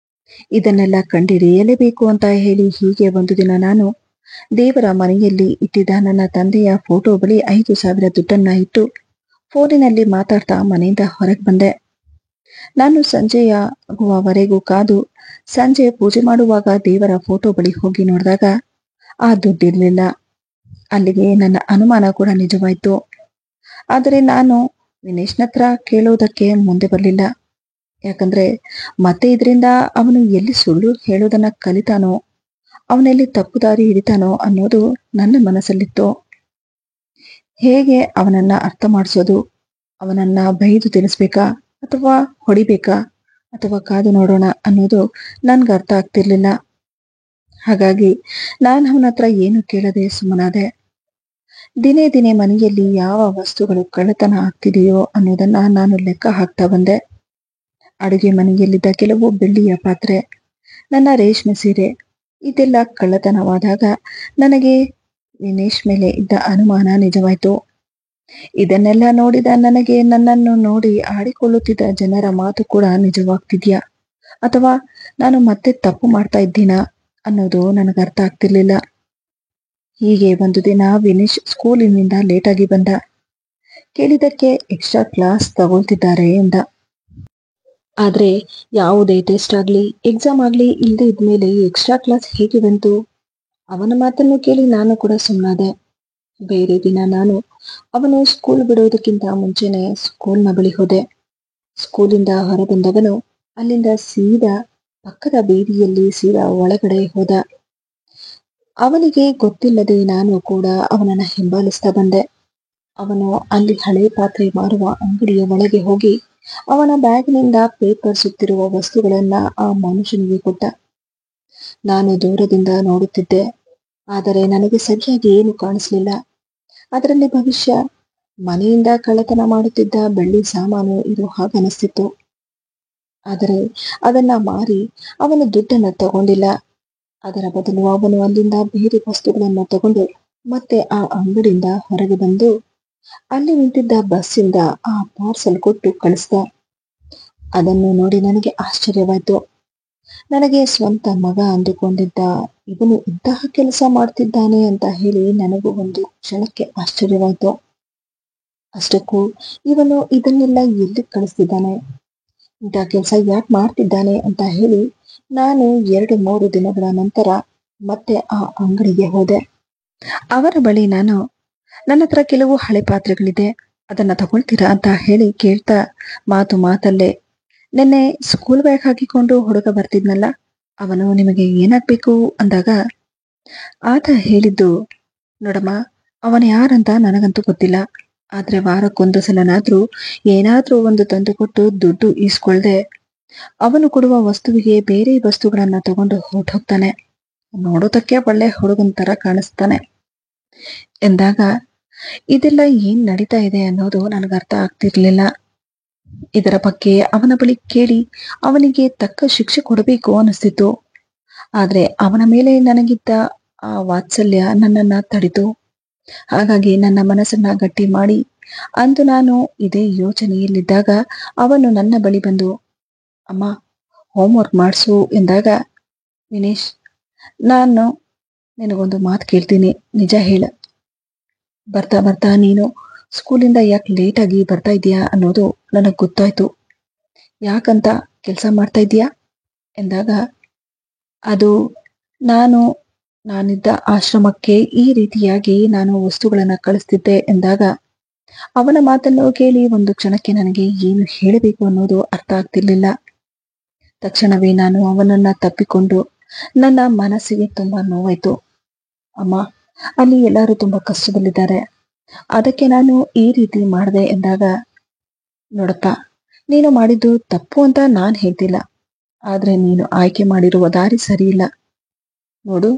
ಇದನ್ನೆಲ್ಲ ಕಂಡಿಡಿಯಲೇಬೇಕು ಅಂತ ಹೇಳಿ ಹೀಗೆ ಒಂದು ದಿನ ನಾನು ದೇವರ ಮನೆಯಲ್ಲಿ ಇಟ್ಟಿದ್ದ ನನ್ನ ತಂದೆಯ ಫೋಟೋ ಬಳಿ 5,000 ದುಡ್ಡನ್ನ ಇಟ್ಟು ಫೋನಿನಲ್ಲಿ ಮಾತಾಡ್ತಾ ಮನೆಯಿಂದ ಹೊರಗೆ ಬಂದೆ. ನಾನು ಸಂಜೆಯಾಗುವವರೆಗೂ ಕಾದು ಸಂಜೆ ಪೂಜೆ ಮಾಡುವಾಗ ದೇವರ ಫೋಟೋ ಬಳಿ ಹೋಗಿ ನೋಡಿದಾಗ ಆ ದುಡ್ಡಿರ್ಲಿಲ್ಲ. ಅಲ್ಲಿಗೆ ನನ್ನ ಅನುಮಾನ ಕೂಡ ನಿಜವಾಯ್ತು. ಆದರೆ ನಾನು ವಿನೇಶ್ನ ಹತ್ರ ಕೇಳೋದಕ್ಕೆ ಮುಂದೆ ಬರಲಿಲ್ಲ. ಯಾಕಂದ್ರೆ ಮತ್ತೆ ಇದರಿಂದ ಅವನು ಎಲ್ಲಿ ಸುಳ್ಳು ಹೇಳೋದನ್ನ ಕಲಿತಾನೋ, ಅವನೆಲ್ಲಿ ತಪ್ಪು ದಾರಿ ಹಿಡಿತಾನೋ ಅನ್ನೋದು ನನ್ನ ಮನಸ್ಸಲ್ಲಿತ್ತು. ಹೇಗೆ ಅವನನ್ನ ಅರ್ಥ ಮಾಡಿಸೋದು? ಅವನನ್ನ ಬೈದು ತಿಳಿಸ್ಬೇಕಾ ಅಥವಾ ಹೊಡಿಬೇಕಾ ಅಥವಾ ಕಾದು ನೋಡೋಣ ಅನ್ನೋದು ನನ್ಗೆ ಅರ್ಥ ಆಗ್ತಿರ್ಲಿಲ್ಲ. ಹಾಗಾಗಿ ನಾನು ಅವನ ಹತ್ರ ಏನು ಕೇಳದೆ ಸುಮ್ಮನಾದೆ. ದಿನೇ ದಿನೇ ಮನೆಯಲ್ಲಿ ಯಾವ ವಸ್ತುಗಳು ಕಳ್ಳತನ ಆಗ್ತಿದೆಯೋ ಅನ್ನೋದನ್ನ ನಾನು ಲೆಕ್ಕ ಹಾಕ್ತಾ ಬಂದೆ. ಅಡುಗೆ ಮನೆಯಲ್ಲಿದ್ದ ಕೆಲವು ಬೆಳ್ಳಿಯ ಪಾತ್ರೆ, ನನ್ನ ರೇಷ್ಮೆ ಸೀರೆ, ಇದೆಲ್ಲ ಕಳ್ಳತನವಾದಾಗ ನನಗೆ ವಿನೇಶ್ ಮೇಲೆ ಇದ್ದ ಅನುಮಾನ ನಿಜವಾಯ್ತು. ಇದನ್ನೆಲ್ಲ ನೋಡಿದ ನನಗೆ ನನ್ನನ್ನು ನೋಡಿ ಆಡಿಕೊಳ್ಳುತ್ತಿದ್ದ ಜನರ ಮಾತು ಕೂಡ ನಿಜವಾಗ್ತಿದ್ಯಾ ಅಥವಾ ನಾನು ಮತ್ತೆ ತಪ್ಪು ಮಾಡ್ತಾ ಇದ್ದೀನಾ ಅನ್ನೋದು ನನಗೆ ಅರ್ಥ ಆಗ್ತಿರ್ಲಿಲ್ಲ. ಹೀಗೆ ಒಂದು ದಿನ ವಿನೇಶ್ ಸ್ಕೂಲಿನಿಂದ ಲೇಟಾಗಿ ಬಂದ. ಕೇಳಿದಕ್ಕೆ ಎಕ್ಸ್ಟ್ರಾ ಕ್ಲಾಸ್ ತಗೊಳ್ತಿದ್ದಾರೆ ಎಂದ. ಆದ್ರೆ ಯಾವುದೇ ಟೆಸ್ಟ್ ಆಗ್ಲಿ ಎಕ್ಸಾಮ್ ಆಗ್ಲಿ ಇಲ್ಲದೆ ಇದ್ಮೇಲೆ ಎಕ್ಸ್ಟ್ರಾ ಕ್ಲಾಸ್ ಹೇಗೆ ಬಂತು? ಅವನ ಮಾತನ್ನು ಕೇಳಿ ನಾನು ಕೂಡ ಸುಮ್ಮನಾದೆ. ಬೇರೆ ದಿನ ನಾನು ಅವನು ಸ್ಕೂಲ್ ಬಿಡೋದಕ್ಕಿಂತ ಮುಂಚೆನೆ ಸ್ಕೂಲ್ನ ಬಳಿ ಹೋದೆ. ಸ್ಕೂಲಿಂದ ಹೊರಬಂದವನು ಅಲ್ಲಿಂದ ಸೀದಾ ಪಕ್ಕದ ಬೀದಿಯಲ್ಲಿ ಸೀದಾ ಒಳಗಡೆ ಹೋದ. ಅವನಿಗೆ ಗೊತ್ತಿಲ್ಲದೆ ನಾನು ಕೂಡ ಅವನನ್ನ ಹಿಂಬಾಲಿಸ್ತಾ ಬಂದೆ. ಅವನು ಅಲ್ಲಿ ಹಳೆ ಪಾತ್ರೆ ಮಾರುವ ಅಂಗಡಿಯ ಒಳಗೆ ಹೋಗಿ ಅವನ ಬ್ಯಾಗ್ನಿಂದ ಪೇಪರ್ ಸುತ್ತಿರುವ ವಸ್ತುಗಳನ್ನ ಆ ಮನುಷ್ಯನಿಗೆ ಕೊಟ್ಟ. ನಾನು ದೂರದಿಂದ ನೋಡುತ್ತಿದ್ದೆ. ಆದರೆ ನನಗೆ ಸರಿಯಾಗಿ ಏನು ಕಾಣಿಸ್ಲಿಲ್ಲ. ಅದರಲ್ಲಿ ಭವಿಷ್ಯ ಮನೆಯಿಂದ ಕಳ್ಳತನ ಮಾಡುತ್ತಿದ್ದ ಬೆಳ್ಳಿ ಸಾಮಾನು ಇರೋ ಹಾಗೆ ಅನಿಸ್ತಿತ್ತು. ಆದರೆ ಅದನ್ನ ಮಾರಿ ಅವನು ದುಡ್ಡನ್ನ ತಗೊಂಡಿಲ್ಲ. ಅದರ ಬದಲು ಅವನು ಅಲ್ಲಿಂದ ಬೇರೆ ವಸ್ತುಗಳನ್ನ ತಗೊಂಡು ಮತ್ತೆ ಆ ಅಂಗಡಿಯಿಂದ ಹೊರಗೆ ಬಂದು ಅಲ್ಲಿ ನಿಂತಿದ್ದ ಬಸ್ಸಿಂದ ಆ ಪಾರ್ಸಲ್ ಕೊಟ್ಟು ಕಳಿಸ್ದ. ಅದನ್ನು ನೋಡಿ ನನಗೆ ಆಶ್ಚರ್ಯವಾಯ್ತು. ನನಗೆ ಸ್ವಂತ ಮಗ ಅಂದುಕೊಂಡಿದ್ದ ಇವನು ಇಂತಹ ಕೆಲಸ ಮಾಡ್ತಿದ್ದಾನೆ ಅಂತ ಹೇಳಿ ನನಗೂ ಒಂದು ಕ್ಷಣಕ್ಕೆ ಆಶ್ಚರ್ಯವಾಯ್ತು. ಅಷ್ಟಕ್ಕೂ ಇವನು ಇದನ್ನೆಲ್ಲ ಎಲ್ಲಿ ಕಳಿಸ್ತಿದ್ದಾನೆ, ಇಂಥ ಕೆಲಸ ಯಾಕೆ ಮಾಡ್ತಿದ್ದಾನೆ ಅಂತ ಹೇಳಿ ನಾನು 2-3 ದಿನಗಳ ನಂತರ ಮತ್ತೆ ಆ ಅಂಗಡಿಗೆ ಹೋದೆ. ಅವರ ಬಳಿ ನನ್ನ ಹತ್ರ ಕೆಲವು ಹಳೆ ಪಾತ್ರೆಗಳಿದೆ, ಅದನ್ನ ತಗೊಳ್ತೀರಾ ಅಂತ ಹೇಳಿ ಕೇಳ್ತಾ ಮಾತಲ್ಲೇ, ನಿನ್ನೆ ಸ್ಕೂಲ್ ಬ್ಯಾಗ್ ಹಾಕಿಕೊಂಡು ಹುಡುಗ ಬರ್ತಿದ್ನಲ್ಲ, ಅವನು ನಿಮಗೆ ಏನಾಗ್ಬೇಕು ಅಂದಾಗ ಆತ ಹೇಳಿದ್ದು, ನೋಡಮ್ಮ, ಅವನು ಯಾರಂತ ನನಗಂತೂ ಗೊತ್ತಿಲ್ಲ. ಆದ್ರೆ ವಾರಕ್ಕೊಂದು ಸಲನಾದ್ರೂ ಏನಾದ್ರೂ ಒಂದು ತಂದು ಕೊಟ್ಟು ದುಡ್ಡು ಈಸ್ಕೊಳ್ದೆ ಅವನು ಕೊಡುವ ವಸ್ತುವಿಗೆ ಬೇರೆ ವಸ್ತುಗಳನ್ನ ತಗೊಂಡು ಹೊರಟೋಗ್ತಾನೆ. ನೋಡೋದಕ್ಕೆ ಒಳ್ಳೆ ಹುಡುಗನ ತರ ಕಾಣಿಸ್ತಾನೆ ಎಂದಾಗ ಇದೆಲ್ಲ ಏನ್ ನಡೀತಾ ಇದೆ ಅನ್ನೋದು ನನಗೆ ಅರ್ಥ ಆಗ್ತಿರ್ಲಿಲ್ಲ. ಇದರ ಬಗ್ಗೆ ಅವನ ಬಳಿ ಕೇಳಿ ಅವನಿಗೆ ತಕ್ಕ ಶಿಕ್ಷೆ ಕೊಡಬೇಕು ಅನಿಸ್ತಿತ್ತು. ಆದ್ರೆ ಅವನ ಮೇಲೆ ನನಗಿದ್ದ ಆ ವಾತ್ಸಲ್ಯ ನನ್ನನ್ನ ತಡಿತು. ಹಾಗಾಗಿ ನನ್ನ ಮನಸ್ಸನ್ನ ಗಟ್ಟಿ ಮಾಡಿ ಅಂದು ನಾನು ಇದೇ ಯೋಚನೆಯಲ್ಲಿದ್ದಾಗ ಅವನು ನನ್ನ ಬಳಿ ಬಂದು, ಅಮ್ಮ, ಹೋಮ್ವರ್ಕ್ ಮಾಡಿಸು ಎಂದಾಗ, ವಿನೇಶ್, ನಾನು ನಿನಗೊಂದು ಮಾತು ಕೇಳ್ತೀನಿ, ನಿಜ ಹೇಳ. ಬರ್ತಾ ಬರ್ತಾ ನೀನು ಸ್ಕೂಲಿಂದ ಯಾಕೆ ಲೇಟಾಗಿ ಬರ್ತಾ ಇದೀಯಾ ಅನ್ನೋದು ನನಗೆ ಗೊತ್ತಾಯ್ತು. ಯಾಕಂತ ಕೆಲಸ ಮಾಡ್ತಾ ಇದೀಯಾ ಎಂದಾಗ, ಅದು ನಾನಿದ್ದ ಆಶ್ರಮಕ್ಕೆ ಈ ರೀತಿಯಾಗಿ ನಾನು ವಸ್ತುಗಳನ್ನ ಕಳಿಸ್ತಿದ್ದೆ ಎಂದಾಗ ಅವನ ಮಾತನ್ನು ಕೇಳಿ ಒಂದು ಕ್ಷಣಕ್ಕೆ ನನಗೆ ಏನು ಹೇಳಬೇಕು ಅನ್ನೋದು ಅರ್ಥ ಆಗ್ತಿರ್ಲಿಲ್ಲ. ತಕ್ಷಣವೇ ನಾನು ಅವನನ್ನ ತಪ್ಪಿಕೊಂಡು ನನ್ನ ಮನಸ್ಸಿಗೆ ತುಂಬಾ ನೋವಾಯ್ತು. ಅಮ್ಮ, ಅಲ್ಲಿ ಎಲ್ಲರೂ ತುಂಬಾ ಕಷ್ಟದಲ್ಲಿದ್ದಾರೆ, ಅದಕ್ಕೆ ನಾನು ಈ ರೀತಿ ಮಾಡಿದೆ ಎಂದಾಗ, ನೋಡಪ್ಪ, ನೀನು ಮಾಡಿದ್ದು ತಪ್ಪು ಅಂತ ನಾನ್ ಹೇಳ್ತಿಲ್ಲ, ಆದ್ರೆ ನೀನು ಆಯ್ಕೆ ಮಾಡಿರುವ ದಾರಿ ಸರಿ ಇಲ್ಲ. ನೋಡು,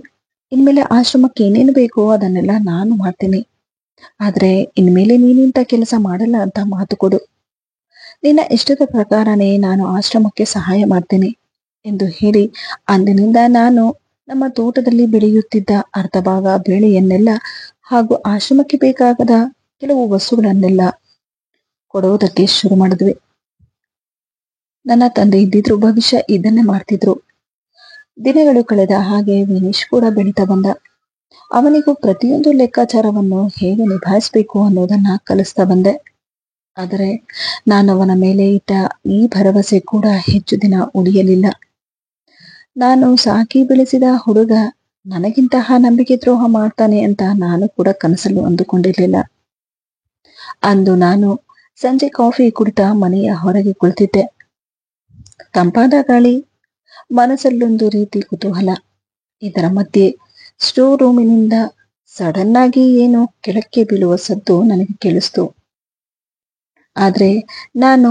ಇನ್ಮೇಲೆ ಆಶ್ರಮಕ್ಕೆ ಏನೇನು ಬೇಕೋ ಅದನ್ನೆಲ್ಲ ನಾನು ಮಾಡ್ತೀನಿ, ಆದ್ರೆ ಇನ್ಮೇಲೆ ನೀನಿಂತ ಕೆಲಸ ಮಾಡಲ್ಲ ಅಂತ ಮಾತು ಕೊಡು. ನಿನ್ನ ಇಷ್ಟದ ಪ್ರಕಾರನೇ ನಾನು ಆಶ್ರಮಕ್ಕೆ ಸಹಾಯ ಮಾಡ್ತೀನಿ ಎಂದು ಹೇಳಿ ಅಂದಿನಿಂದ ನಾನು ನಮ್ಮ ತೋಟದಲ್ಲಿ ಬೆಳೆಯುತ್ತಿದ್ದ ಅರ್ಧ ಭಾಗ ಬೆಳೆಯನ್ನೆಲ್ಲ ಹಾಗೂ ಆಶ್ರಮಕ್ಕೆ ಬೇಕಾದ ಕೆಲವು ವಸ್ತುಗಳನ್ನೆಲ್ಲ ಕೊಡುವುದಕ್ಕೆ ಶುರು ಮಾಡಿದ್ವಿ. ನನ್ನ ತಂದೆ ಇದ್ದಿದ್ರು ಭವಿಷ್ಯ ಇದನ್ನೇ ಮಾಡ್ತಿದ್ರು. ದಿನಗಳು ಕಳೆದ ಹಾಗೆ ವಿನೀಶ್ ಕೂಡ ಬೆಳೀತಾ ಬಂದ. ಅವನಿಗೂ ಪ್ರತಿಯೊಂದು ಲೆಕ್ಕಾಚಾರವನ್ನು ಹೇಗೆ ನಿಭಾಯಿಸಬೇಕು ಅನ್ನೋದನ್ನ ಕಲಿಸ್ತಾ ಬಂದೆ. ಆದರೆ ನಾನವನ ಮೇಲೆ ಇಟ್ಟ ಈ ಭರವಸೆ ಕೂಡ ಹೆಚ್ಚು ದಿನ ಉಳಿಯಲಿಲ್ಲ. ನಾನು ಸಾಕಿ ಬೆಳೆಸಿದ ಹುಡುಗ ನನಗಿಂತಹ ನಂಬಿಕೆ ದ್ರೋಹ ಮಾಡ್ತಾನೆ ಅಂತ ನಾನು ಕೂಡ ಕನಸಲ್ಲೂ ಅಂದುಕೊಂಡಿರ್ಲಿಲ್ಲ. ಅಂದು ನಾನು ಸಂಜೆ ಕಾಫಿ ಕುಡಿತಾ ಮನೆಯ ಹೊರಗೆ ಕುಳಿತಿದ್ದೆ. ತಂಪಾದ ಗಾಳಿ, ಮನಸ್ಸಲ್ಲೊಂದು ರೀತಿ ಕುತೂಹಲ. ಇದರ ಮಧ್ಯೆ ಸ್ಟೋರ್ ರೂಮಿನಿಂದ ಸಡನ್ ಆಗಿ ಏನೋ ಕೆಳಕ್ಕೆ ಬೀಳುವ ಸದ್ದು ನನಗೆ ಕೇಳಿಸ್ತು. ಆದ್ರೆ ನಾನು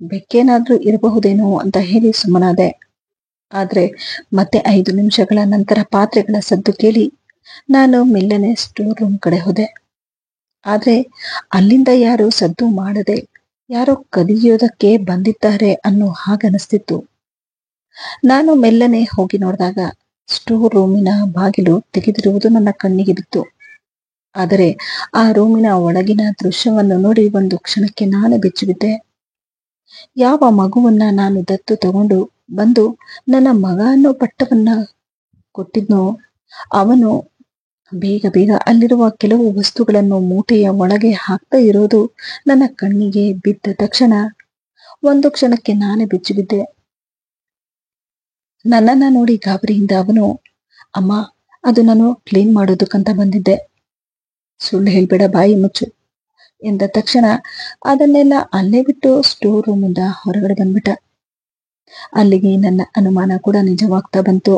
ಬೆಕ್ಕೇನಾದ್ರೂ ಇರಬಹುದೇನೋ ಅಂತ ಹೇಳಿ ಸುಮ್ಮನಾದೆ. ಆದ್ರೆ ಮತ್ತೆ 5 ನಿಮಿಷಗಳ ನಂತರ ಪಾತ್ರೆಗಳ ಸದ್ದು ಕೇಳಿ ನಾನು ಮೆಲ್ಲನೆ ಸ್ಟೋರ್ ರೂಮ್ ಕಡೆ ಹೋದೆ. ಆದ್ರೆ ಅಲ್ಲಿಂದ ಯಾರು ಸದ್ದು ಮಾಡದೆ ಯಾರೋ ಕದಿಯೋದಕ್ಕೆ ಬಂದಿದ್ದಾರೆ ಅನ್ನೋ ಹಾಗನಿಸ್ತಿತ್ತು. ನಾನು ಮೆಲ್ಲನೆ ಹೋಗಿ ನೋಡಿದಾಗ ಸ್ಟೋರ್ ರೂಮಿನ ಬಾಗಿಲು ತೆಗೆದಿರುವುದು ನನ್ನ ಕಣ್ಣಿಗೆ ಬಿತ್ತು. ಆದರೆ ಆ ರೂಮಿನ ಒಳಗಿನ ದೃಶ್ಯವನ್ನು ನೋಡಿ ಒಂದು ಕ್ಷಣಕ್ಕೆ ನಾನು ಬೆಚ್ಚಿಬಿದ್ದೆ. ಯಾವ ಮಗುವನ್ನ ನಾನು ದತ್ತು ತಗೊಂಡು ಬಂದು ನನ್ನ ಮಗ ಅನ್ನೋ ಪಟ್ಟವನ್ನ ಕೊಟ್ಟಿದ್ನೋ ಅವನು ಬೇಗ ಬೇಗ ಅಲ್ಲಿರುವ ಕೆಲವು ವಸ್ತುಗಳನ್ನು ಮೂಟೆಯ ಒಳಗೆ ಹಾಕ್ತಾ ಇರೋದು ನನ್ನ ಕಣ್ಣಿಗೆ ಬಿದ್ದ ತಕ್ಷಣ ಒಂದು ಕ್ಷಣಕ್ಕೆ ನಾನೇ ಬೆಚ್ಚಿಬಿದ್ದೆ. ನನ್ನನ್ನ ನೋಡಿ ಗಾಬರಿಯಿಂದ ಅವನು, ಅಮ್ಮ, ಅದು ನಾನು ಕ್ಲೀನ್ ಮಾಡೋದಕ್ಕಂತ ಬಂದಿದ್ದೆ, ಸುಳ್ಳು ಹೇಳ್ಬೇಡ, ಬಾಯಿ ಮುಚ್ಚು ಎಂದ ತಕ್ಷಣ ಅದನ್ನೆಲ್ಲ ಅಲ್ಲೇ ಬಿಟ್ಟು ಸ್ಟೋರ್ ರೂಮಿಂದ ಹೊರಗಡೆ ಬಂದ್ಬಿಟ್ಟ. ಅಲ್ಲಿಗೆ ನನ್ನ ಅನುಮಾನ ಕೂಡ ನಿಜವಾಗ್ತಾ ಬಂತು.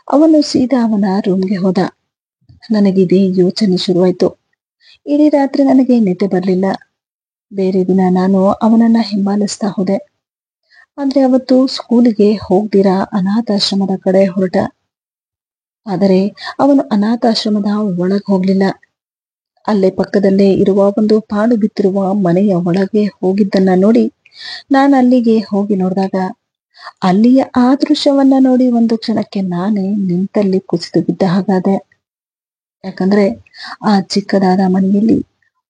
ಅವನು ಸೀದಾ ಅವನ ರೂಮ್ಗೆ ಹೋದ. ನನಗಿದೇ ಯೋಚನೆ ಶುರುವಾಯ್ತು. ಇಡೀ ರಾತ್ರಿ ನನಗೆ ನಿದ್ದೆ ಬರಲಿಲ್ಲ. ಬೇರೆ ದಿನ ನಾನು ಅವನನ್ನ ಹಿಂಬಾಲಿಸ್ತಾ ಹೋದೆ. ಆದ್ರೆ ಅವತ್ತು ಸ್ಕೂಲಿಗೆ ಹೋಗ್ದಿರಾ ಅನಾಥಾಶ್ರಮದ ಕಡೆ ಹೊರಟ. ಆದರೆ ಅವನು ಅನಾಥಾಶ್ರಮದ ಒಳಗೆ ಹೋಗ್ಲಿಲ್ಲ. ಅಲ್ಲೇ ಪಕ್ಕದಲ್ಲೇ ಇರುವ ಒಂದು ಪಾಳು ಬಿತ್ತಿರುವ ಮನೆಯ ಒಳಗೆ ಹೋಗಿದ್ದನ್ನ ನೋಡಿ ನಾನು ಅಲ್ಲಿಗೆ ಹೋಗಿ ನೋಡಿದಾಗ ಅಲ್ಲಿಯ ಆ ದೃಶ್ಯವನ್ನ ನೋಡಿ ಒಂದು ಕ್ಷಣಕ್ಕೆ ನಾನೇ ನಿಂತಲ್ಲಿ ಕುಸಿದು ಬಿದ್ದ ಹಾಗಾದೆ. ಯಾಕಂದ್ರೆ ಆ ಚಿಕ್ಕದಾದ ಮನೆಯಲ್ಲಿ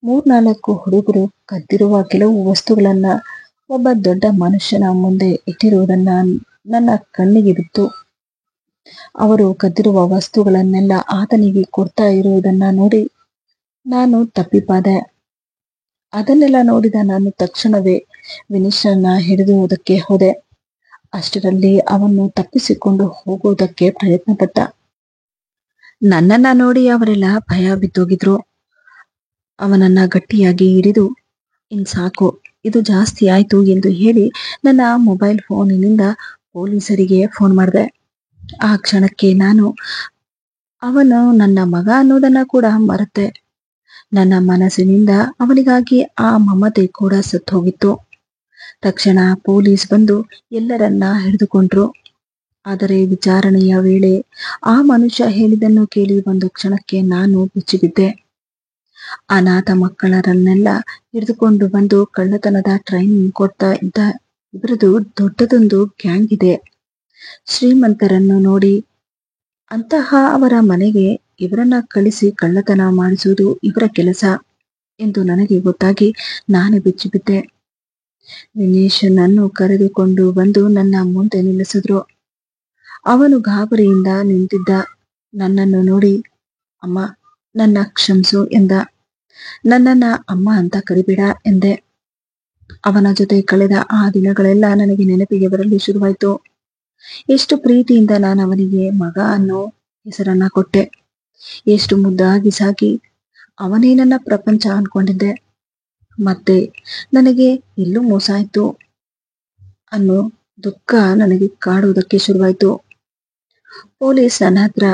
ಮೂರ್ನಾಲ್ಕು ಹುಡುಗರು ಕದ್ದಿರುವ ಕೆಲವು ವಸ್ತುಗಳನ್ನ ಒಬ್ಬ ದೊಡ್ಡ ಮನುಷ್ಯನ ಮುಂದೆ ಇಟ್ಟಿರುವುದನ್ನ ನನ್ನ ಕಣ್ಣಿಗೆ ಬಿತ್ತು. ಅವರು ಕದ್ದಿರುವ ವಸ್ತುಗಳನ್ನೆಲ್ಲ ಆತನಿಗೆ ಕೊಡ್ತಾ ಇರುವುದನ್ನ ನೋಡಿ ನಾನು ತಪ್ಪಿಪಾದೆ. ಅದನ್ನೆಲ್ಲ ನೋಡಿದ ನಾನು ತಕ್ಷಣವೇ ವಿನೀಶನ್ನ ಹಿಡಿದುವುದಕ್ಕೆ ಹೋದೆ. ಅಷ್ಟರಲ್ಲಿ ಅವನು ತಪ್ಪಿಸಿಕೊಂಡು ಹೋಗುವುದಕ್ಕೆ ಪ್ರಯತ್ನ ಪಟ್ಟ. ನನ್ನನ್ನ ನೋಡಿ ಅವರೆಲ್ಲ ಭಯ ಬಿದ್ದೋಗಿದ್ರು. ಅವನನ್ನ ಗಟ್ಟಿಯಾಗಿ ಹಿಡಿದು ಇನ್ ಸಾಕು, ಇದು ಜಾಸ್ತಿ ಆಯ್ತು ಎಂದು ಹೇಳಿ ನನ್ನ ಮೊಬೈಲ್ ಫೋನಿನಿಂದ ಪೊಲೀಸರಿಗೆ ಫೋನ್ ಮಾಡಿದೆ. ಆ ಕ್ಷಣಕ್ಕೆ ನಾನು ಅವನು ನನ್ನ ಮಗ ಅನ್ನೋದನ್ನ ಕೂಡ ಮರೆತೆ. ನನ್ನ ಮನಸ್ಸಿನಿಂದ ಅವನಿಗಾಗಿ ಆ ಮಮತೆ ಕೂಡ ಸತ್ತು ಹೋಗಿತ್ತು. ತಕ್ಷಣ ಪೊಲೀಸ್ ಬಂದು ಎಲ್ಲರನ್ನ ಹಿಡಿದುಕೊಂಡ್ರು. ಆದರೆ ವಿಚಾರಣೆಯ ವೇಳೆ ಆ ಮನುಷ್ಯ ಹೇಳಿದ್ದನ್ನು ಕೇಳಿ ಒಂದು ಕ್ಷಣಕ್ಕೆ ನಾನು ಬೆಚ್ಚಿಬಿದ್ದೆ. ಅನಾಥ ಮಕ್ಕಳರನ್ನೆಲ್ಲ ಹಿಡಿದುಕೊಂಡು ಬಂದು ಕಳ್ಳತನದ ಟ್ರೈನಿಂಗ್ ಕೊಡ್ತಾ ಇದ್ದ ಇವರದು ದೊಡ್ಡದೊಂದು ಗ್ಯಾಂಗ್ ಇದೆ. ಶ್ರೀಮಂತರನ್ನು ನೋಡಿ ಅಂತಹ ಅವರ ಮನೆಗೆ ಇವರನ್ನ ಕಳಿಸಿ ಕಳ್ಳತನ ಮಾಡಿಸುವುದು ಇವರ ಕೆಲಸ ಎಂದು ನನಗೆ ಗೊತ್ತಾಗಿ ನಾನೇ ಬೆಚ್ಚಿಬಿದ್ದೆ. ವಿನೇಶನನ್ನು ಕರೆದುಕೊಂಡು ಬಂದು ನನ್ನ ಮುಂದೆ ನಿಲ್ಲಿಸಿದ್ರು. ಅವನು ಗಾಬರಿಯಿಂದ ನಿಂತಿದ್ದ. ನನ್ನನ್ನು ನೋಡಿ ಅಮ್ಮ, ನನ್ನ ಕ್ಷಮಿಸು ಎಂದ. ನನ್ನನ್ನ ಅಮ್ಮ ಅಂತ ಕರಿಬೇಡ ಎಂದೆ. ಅವನ ಜೊತೆ ಕಳೆದ ಆ ದಿನಗಳೆಲ್ಲ ನನಗೆ ನೆನಪಿಗೆ ಬರಲು ಶುರುವಾಯ್ತು. ಎಷ್ಟು ಪ್ರೀತಿಯಿಂದ ನಾನು ಅವನಿಗೆ ಮಗ ಅನ್ನೋ ಹೆಸರನ್ನ ಕೊಟ್ಟೆ. ಎಷ್ಟು ಮುದ್ದಾಗಿ ಸಾಕಿ ಅವನೇ ನನ್ನ ಪ್ರಪಂಚ ಅನ್ಕೊಂಡಿದ್ದೆ. ಮತ್ತೆ ನನಗೆ ಎಲ್ಲೂ ಮೋಸ ಆಯ್ತು ಅನ್ನೋ ದುಃಖ ನನಗೆ ಕಾಡುವುದಕ್ಕೆ ಶುರುವಾಯ್ತು. ಪೊಲೀಸ್ ನನ್ನ ಹತ್ರ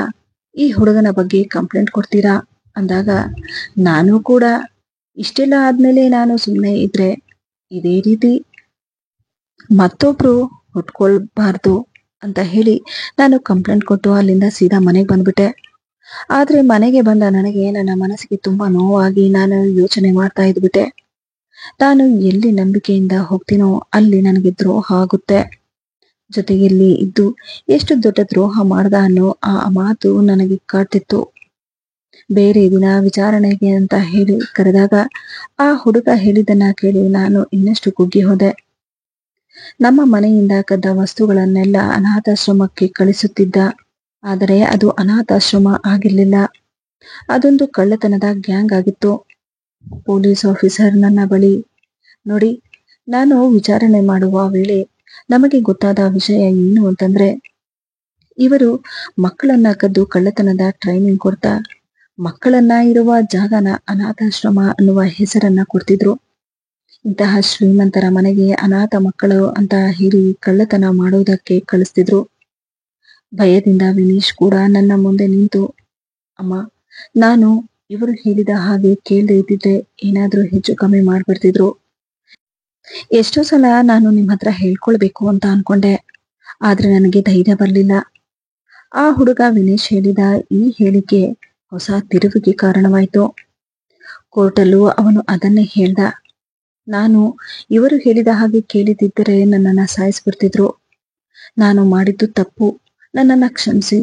ಈ ಹುಡುಗನ ಬಗ್ಗೆ ಕಂಪ್ಲೇಂಟ್ ಕೊಡ್ತೀರಾ ಅಂದಾಗ ನಾನು ಕೂಡ ಇಷ್ಟೆಲ್ಲ ಆದ್ಮೇಲೆ ನಾನು ಸುಮ್ಮನೆ ಇದ್ರೆ ಇದೇ ರೀತಿ ಮತ್ತೊಬ್ರು ಹೊಟ್ಕೊಳ್ಬಾರ್ದು ಅಂತ ಹೇಳಿ ನಾನು ಕಂಪ್ಲೇಂಟ್ ಕೊಟ್ಟು ಅಲ್ಲಿಂದ ಸೀದಾ ಮನೆಗೆ ಬಂದ್ಬಿಟ್ಟೆ. ಆದ್ರೆ ಮನೆಗೆ ಬಂದ ನನಗೆ ನನ್ನ ಮನಸ್ಸಿಗೆ ತುಂಬಾ ನೋವಾಗಿ ನಾನು ಯೋಚನೆ ಮಾಡ್ತಾ ಇದ್ಬಿಟ್ಟೆ. ನಾನು ಎಲ್ಲಿ ನಂಬಿಕೆಯಿಂದ ಹೋಗ್ತೀನೋ ಅಲ್ಲಿ ನನಗೆ ದ್ರೋಹ ಆಗುತ್ತೆ. ಜೊತೆಯಲ್ಲಿ ಇದ್ದು ಎಷ್ಟು ದೊಡ್ಡ ದ್ರೋಹ ಮಾಡ್ದ ಅನ್ನೋ ಆ ಮಾತು ನನಗೆ ಕಾಡ್ತಿತ್ತು. ಬೇರೆ ದಿನ ವಿಚಾರಣೆಗೆ ಅಂತ ಹೇಳಿ ಕರೆದಾಗ ಆ ಹುಡುಗ ಹೇಳಿದ್ದನ್ನ ಕೇಳಿ ನಾನು ಇನ್ನಷ್ಟು ಕುಗ್ಗಿ ಹೋದೆ. ನಮ್ಮ ಮನೆಯಿಂದ ಕದ್ದ ವಸ್ತುಗಳನ್ನೆಲ್ಲ ಅನಾಥಾಶ್ರಮಕ್ಕೆ ಕಳಿಸುತ್ತಿದ್ದ. ಆದರೆ ಅದು ಅನಾಥಾಶ್ರಮ ಆಗಿರ್ಲಿಲ್ಲ, ಅದೊಂದು ಕಳ್ಳತನದ ಗ್ಯಾಂಗ್ ಆಗಿತ್ತು. ಪೊಲೀಸ್ ಆಫೀಸರ್ ನನ್ನ ಬಳಿ ನೋಡಿ, ನಾನು ವಿಚಾರಣೆ ಮಾಡುವ ವೇಳೆ ನಮಗೆ ಗೊತ್ತಾದ ವಿಷಯ ಏನು ಅಂತಂದ್ರೆ, ಇವರು ಮಕ್ಕಳನ್ನ ಕದ್ದು ಕಳ್ಳತನದ ಟ್ರೈನಿಂಗ್ ಕೊಡ್ತಾ ಮಕ್ಕಳನ್ನ ಇರುವ ಜಾಗನ ಅನಾಥಾಶ್ರಮ ಅನ್ನುವ ಹೆಸರನ್ನ ಕೊಡ್ತಿದ್ರು. ಇಂತಹ ಶ್ರೀಮಂತರ ಮನೆಗೆ ಅನಾಥ ಮಕ್ಕಳು ಅಂತ ಹೇಳಿ ಕಳ್ಳತನ ಮಾಡೋದಕ್ಕೆ ಕಳಿಸ್ತಿದ್ರು. ಭಯದಿಂದ ವಿನೀಶ್ ಕೂಡ ನನ್ನ ಮುಂದೆ ನಿಂತು, ಅಮ್ಮ, ನಾನು ಇವರು ಹೇಳಿದ ಹಾಗೆ ಕೇಳದೆ ಇದ್ದಿದ್ರೆ ಏನಾದ್ರೂ ಹೆಚ್ಚು ಕಮ್ಮಿ ಮಾಡ್ಬಿಡ್ತಿದ್ರು. ಎಷ್ಟೋ ಸಲ ನಾನು ನಿಮ್ಮ ಹತ್ರ ಹೇಳ್ಕೊಳ್ಬೇಕು ಅಂತ ಅನ್ಕೊಂಡೆ, ಆದ್ರೆ ನನಗೆ ಧೈರ್ಯ ಬರ್ಲಿಲ್ಲ. ಆ ಹುಡುಗ ವಿನೀಶ್ ಹೇಳಿದ ಈ ಹೇಳಿಕೆ ಹೊಸ ತಿರುವಿಗೆ ಕಾರಣವಾಯ್ತು. ಕೋರ್ಟಲ್ಲೂ ಅವನು ಅದನ್ನೇ ಹೇಳ್ದ. ನಾನು ಇವರು ಹೇಳಿದ ಹಾಗೆ ಕೇಳಿದಿದ್ದರೆ ನನ್ನನ್ನ ಸಾಯಿಸ್ಬಿಡ್ತಿದ್ರು. ನಾನು ಮಾಡಿದ್ದು ತಪ್ಪು, ನನ್ನನ್ನ ಕ್ಷಮಿಸಿ.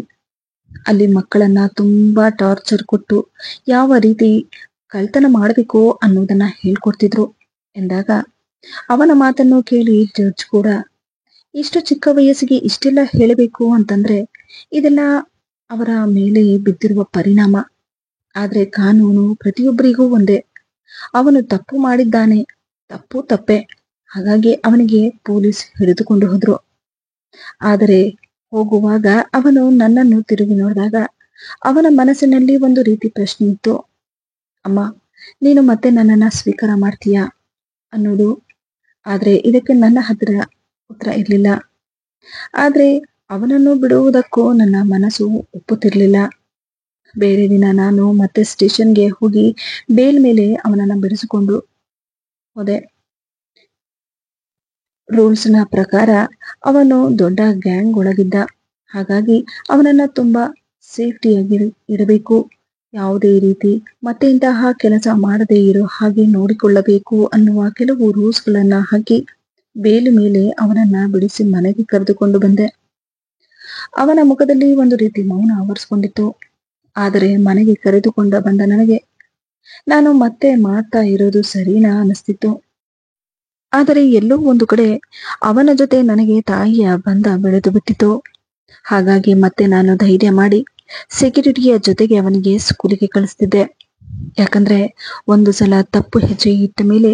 ಅಲ್ಲಿ ಮಕ್ಕಳನ್ನ ತುಂಬಾ ಟಾರ್ಚರ್ ಕೊಟ್ಟು ಯಾವ ರೀತಿ ಕಳ್ತನ ಮಾಡಬೇಕು ಅನ್ನೋದನ್ನ ಹೇಳ್ಕೊಡ್ತಿದ್ರು ಎಂದಾಗ ಅವನ ಮಾತನ್ನು ಕೇಳಿ ಜಡ್ಜ್ ಕೂಡ ಇಷ್ಟು ಚಿಕ್ಕ ವಯಸ್ಸಿಗೆ ಇಷ್ಟೆಲ್ಲ ಹೇಳಬೇಕು ಅಂತಂದ್ರೆ ಇದೆಲ್ಲ ಅವರ ಮೇಲೆ ಬಿದ್ದಿರುವ ಪರಿಣಾಮ. ಆದ್ರೆ ಕಾನೂನು ಪ್ರತಿಯೊಬ್ಬರಿಗೂ ಒಂದೇ. ಅವನು ತಪ್ಪು ಮಾಡಿದ್ದಾನೆ, ತಪ್ಪು ತಪ್ಪೆ. ಹಾಗಾಗಿ ಅವನಿಗೆ ಪೊಲೀಸ್ ಹಿಡಿದುಕೊಂಡು ಹೋದ್ರು. ಆದರೆ ಹೋಗುವಾಗ ಅವನು ನನ್ನನ್ನು ತಿರುಗಿ ನೋಡಿದಾಗ ಅವನ ಮನಸ್ಸಿನಲ್ಲಿ ಒಂದು ರೀತಿ ಪ್ರಶ್ನೆ ಇತ್ತು. ಅಮ್ಮ, ನೀನು ಮತ್ತೆ ನನ್ನನ್ನ ಸ್ವೀಕಾರ ಮಾಡ್ತೀಯಾ ಅನ್ನೋದು. ಆದ್ರೆ ಇದಕ್ಕೆ ನನ್ನ ಹತ್ರ ಉತ್ತರ ಇರ್ಲಿಲ್ಲ. ಆದ್ರೆ ಅವನನ್ನು ಬಿಡುವುದಕ್ಕೂ ನನ್ನ ಮನಸ್ಸು ಒಪ್ಪುತ್ತಿರ್ಲಿಲ್ಲ. ಬೇರೆ ದಿನ ನಾನು ಮತ್ತೆ ಸ್ಟೇಷನ್ಗೆ ಹೋಗಿ ಬೇಲ್ ಮೇಲೆ ಅವನನ್ನ ಬಿಡಿಸಿಕೊಂಡು ಹೋದೆ. ರೂಲ್ಸ್ನ ಪ್ರಕಾರ ಅವನು ದೊಡ್ಡ ಗ್ಯಾಂಗ್ ಒಳಗಿದ್ದ. ಹಾಗಾಗಿ ಅವನನ್ನ ತುಂಬಾ ಸೇಫ್ಟಿಯಾಗಿ ಇಡಬೇಕು. ಯಾವುದೇ ರೀತಿ ಮತ್ತೆ ಇಂತಹ ಕೆಲಸ ಮಾಡದೇ ಇರೋ ಹಾಗೆ ನೋಡಿಕೊಳ್ಳಬೇಕು ಅನ್ನುವ ಕೆಲವು ರೂಲ್ಸ್ಗಳನ್ನ ಹಾಕಿ ಬೇಲಿ ಮೇಲೆ ಅವನನ್ನ ಬಿಡಿಸಿ ಮನೆಗೆ ಕರೆದುಕೊಂಡು ಬಂದೆ. ಅವನ ಮುಖದಲ್ಲಿ ಒಂದು ರೀತಿ ಮೌನ ಆವರಿಸ್ಕೊಂಡಿತ್ತು. ಆದರೆ ಮನೆಗೆ ಕರೆದುಕೊಂಡ ಬಂದ ನನಗೆ ನಾನು ಮತ್ತೆ ಮಾಡ್ತಾ ಇರೋದು ಸರಿನಾ ಅನಿಸ್ತಿತ್ತು. ಆದರೆ ಎಲ್ಲೋ ಒಂದು ಕಡೆ ಅವನ ಜೊತೆ ನನಗೆ ತಾಯಿಯ ಬಂಧ ಬೆಳೆದು ಬಿಟ್ಟಿತು. ಹಾಗಾಗಿ ಮತ್ತೆ ನಾನು ಧೈರ್ಯ ಮಾಡಿ ಸೆಕ್ಯೂರಿಟಿಯ ಜೊತೆಗೆ ಅವನಿಗೆ ಸ್ಕೂಲಿಗೆ ಕಳಿಸ್ತಿದ್ದೆ. ಯಾಕಂದ್ರೆ ಒಂದು ಸಲ ತಪ್ಪು ಹೆಜ್ಜೆ ಇಟ್ಟ ಮೇಲೆ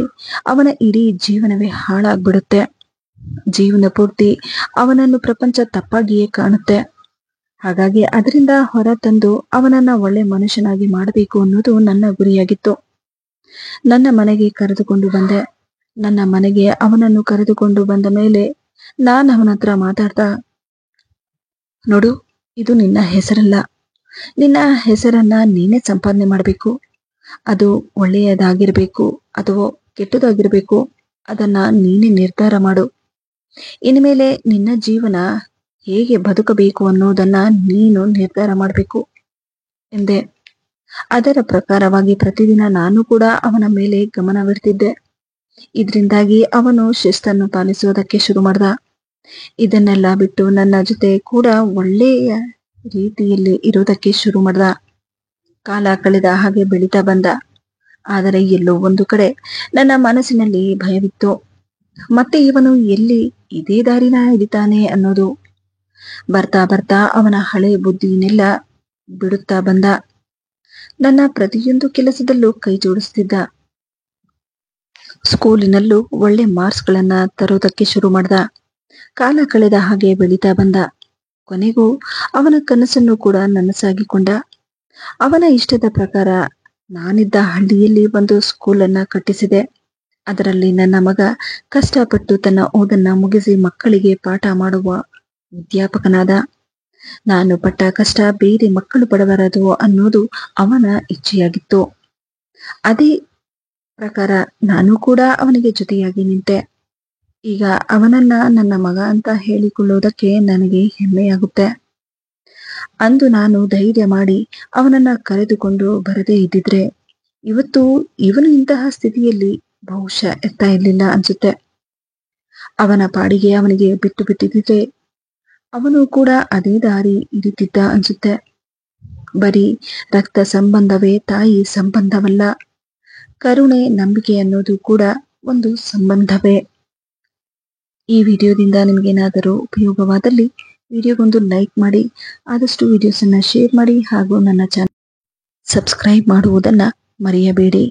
ಅವನ ಇಡೀ ಜೀವನವೇ ಹಾಳಾಗ್ಬಿಡುತ್ತೆ. ಜೀವನ ಪೂರ್ತಿ ಅವನನ್ನು ಪ್ರಪಂಚ ತಪ್ಪಾಗಿಯೇ ಕಾಣುತ್ತೆ. ಹಾಗಾಗಿ ಅದರಿಂದ ಹೊರ ತಂದು ಅವನನ್ನ ಒಳ್ಳೆ ಮನುಷ್ಯನಾಗಿ ಮಾಡಬೇಕು ಅನ್ನೋದು ನನ್ನ ಗುರಿಯಾಗಿತ್ತು. ನನ್ನ ಮನೆಗೆ ಕರೆದುಕೊಂಡು ಬಂದೆ. ನನ್ನ ಮನೆಗೆ ಅವನನ್ನು ಕರೆದುಕೊಂಡು ಬಂದ ಮೇಲೆ ನಾನು ಅವನ ಹತ್ರ ಮಾತಾಡ್ತಾ, ನೋಡು, ಇದು ನಿನ್ನ ಹೆಸರಲ್ಲ. ನಿನ್ನ ಹೆಸರನ್ನ ನೀನೇ ಸಂಪಾದನೆ ಮಾಡಬೇಕು. ಅದು ಒಳ್ಳೆಯದಾಗಿರ್ಬೇಕು ಅಥವಾ ಕೆಟ್ಟದಾಗಿರ್ಬೇಕು, ಅದನ್ನ ನೀನೇ ನಿರ್ಧಾರ ಮಾಡು. ಇನ್ಮೇಲೆ ನಿನ್ನ ಜೀವನ ಹೇಗೆ ಬದುಕಬೇಕು ಅನ್ನೋದನ್ನ ನೀನು ನಿರ್ಧಾರ ಮಾಡಬೇಕು ಎಂದೆ. ಅದರ ಪ್ರಕಾರವಾಗಿ ಪ್ರತಿದಿನ ನಾನು ಕೂಡ ಅವನ ಮೇಲೆ ಗಮನವಿಡ್ತಿದ್ದೆ. ಇದರಿಂದಾಗಿ ಅವನು ಶಿಸ್ತನ್ನು ಪಾಲಿಸುವುದಕ್ಕೆ ಶುರು ಮಾಡ್ದ. ಇದನ್ನೆಲ್ಲ ಬಿಟ್ಟು ನನ್ನ ಜೊತೆ ಕೂಡ ಒಳ್ಳೆಯ ರೀತಿಯಲ್ಲಿ ಇರೋದಕ್ಕೆ ಶುರು ಮಾಡ್ದ. ಕಾಲ ಕಳೆದ ಹಾಗೆ ಬೆಳೀತಾ ಬಂದ. ಆದರೆ ಎಲ್ಲೋ ಒಂದು ಕಡೆ ನನ್ನ ಮನಸ್ಸಿನಲ್ಲಿ ಭಯವಿತ್ತು. ಮತ್ತೆ ಇವನು ಎಲ್ಲಿ ಇದೇ ದಾರಿನ ಹಿಡಿತಾನೆ ಅನ್ನೋದು. ಬರ್ತಾ ಬರ್ತಾ ಅವನ ಹಳೆ ಬುದ್ಧಿನೆಲ್ಲ ಬಿಡುತ್ತಾ ಬಂದ. ನನ್ನ ಪ್ರತಿಯೊಂದು ಕೆಲಸದಲ್ಲೂ ಕೈ ಜೋಡಿಸ್ತಿದ್ದ. ಸ್ಕೂಲಿನಲ್ಲೂ ಒಳ್ಳೆ ಮಾರ್ಕ್ಸ್ಗಳನ್ನ ತರೋದಕ್ಕೆ ಶುರು ಮಾಡ್ದ. ಕಾಲ ಕಳೆದ ಹಾಗೆ ಬೆಳೀತಾ ಬಂದ. ಕೊನೆಗೂ ಅವನ ಕನಸನ್ನು ಕೂಡ ನನಸಾಗಿಕೊಂಡ. ಅವನ ಇಷ್ಟದ ಪ್ರಕಾರ ನಾನಿದ್ದ ಹಳ್ಳಿಯಲ್ಲಿ ಒಂದು ಸ್ಕೂಲನ್ನ ಕಟ್ಟಿಸಿದೆ. ಅದರಲ್ಲಿ ನನ್ನ ಮಗ ಕಷ್ಟಪಟ್ಟು ತನ್ನ ಓದನ್ನ ಮುಗಿಸಿ ಮಕ್ಕಳಿಗೆ ಪಾಠ ಮಾಡುವ ಅಧ್ಯಾಪಕನಾದ. ನಾನು ಪಟ್ಟ ಕಷ್ಟ ಬೇರೆ ಮಕ್ಕಳು ಪಡಬಾರದು ಅನ್ನೋದು ಅವನ ಇಚ್ಛೆಯಾಗಿತ್ತು. ಅದೇ ಪ್ರಕಾರ ನಾನು ಕೂಡ ಅವನಿಗೆ ಜೊತೆಯಾಗಿ ನಿಂತೆ. ಈಗ ಅವನನ್ನ ನನ್ನ ಮಗ ಅಂತ ಹೇಳಿಕೊಳ್ಳುವುದಕ್ಕೆ ನನಗೆ ಹೆಮ್ಮೆಯಾಗುತ್ತೆ. ಅಂದು ನಾನು ಧೈರ್ಯ ಮಾಡಿ ಅವನನ್ನ ಕರೆದುಕೊಂಡು ಬರದೇ ಇದ್ದಿದ್ರೆ ಇವತ್ತು ಇವನು ಇಂತಹ ಸ್ಥಿತಿಯಲ್ಲಿ ಬಹುಶಃ ಎತ್ತಾ ಇರ್ಲಿಲ್ಲ ಅನ್ಸುತ್ತೆ. ಅವನ ಪಾಡಿಗೆ ಅವನಿಗೆ ಬಿಟ್ಟು ಬಿಟ್ಟಿದ್ರೆ ಅವನು ಕೂಡ ಅದೇ ದಾರಿ ಹಿಡಿತಿದ್ದ ಅನ್ಸುತ್ತೆ. ಬರೀ ರಕ್ತ ಸಂಬಂಧವೇ ತಾಯಿ ಸಂಬಂಧವಲ್ಲ. ಕರುಣೆ, ನಂಬಿಕೆ ಅನ್ನೋದು ಕೂಡ ಒಂದು ಸಂಬಂಧವೇ. ಈ ವಿಡಿಯೋದಿಂದ ನಿಮಗೇನಾದರೂ ಉಪಯೋಗವಾದಲ್ಲಿ ವಿಡಿಯೋಗೊಂದು ಲೈಕ್ ಮಾಡಿ, ಆದಷ್ಟು ವಿಡಿಯೋಸನ್ನ ಶೇರ್ ಮಾಡಿ ಹಾಗೂ ನನ್ನ ಚಾನಲ್ ಸಬ್ಸ್ಕ್ರೈಬ್ ಮಾಡುವುದನ್ನ ಮರೆಯಬೇಡಿ.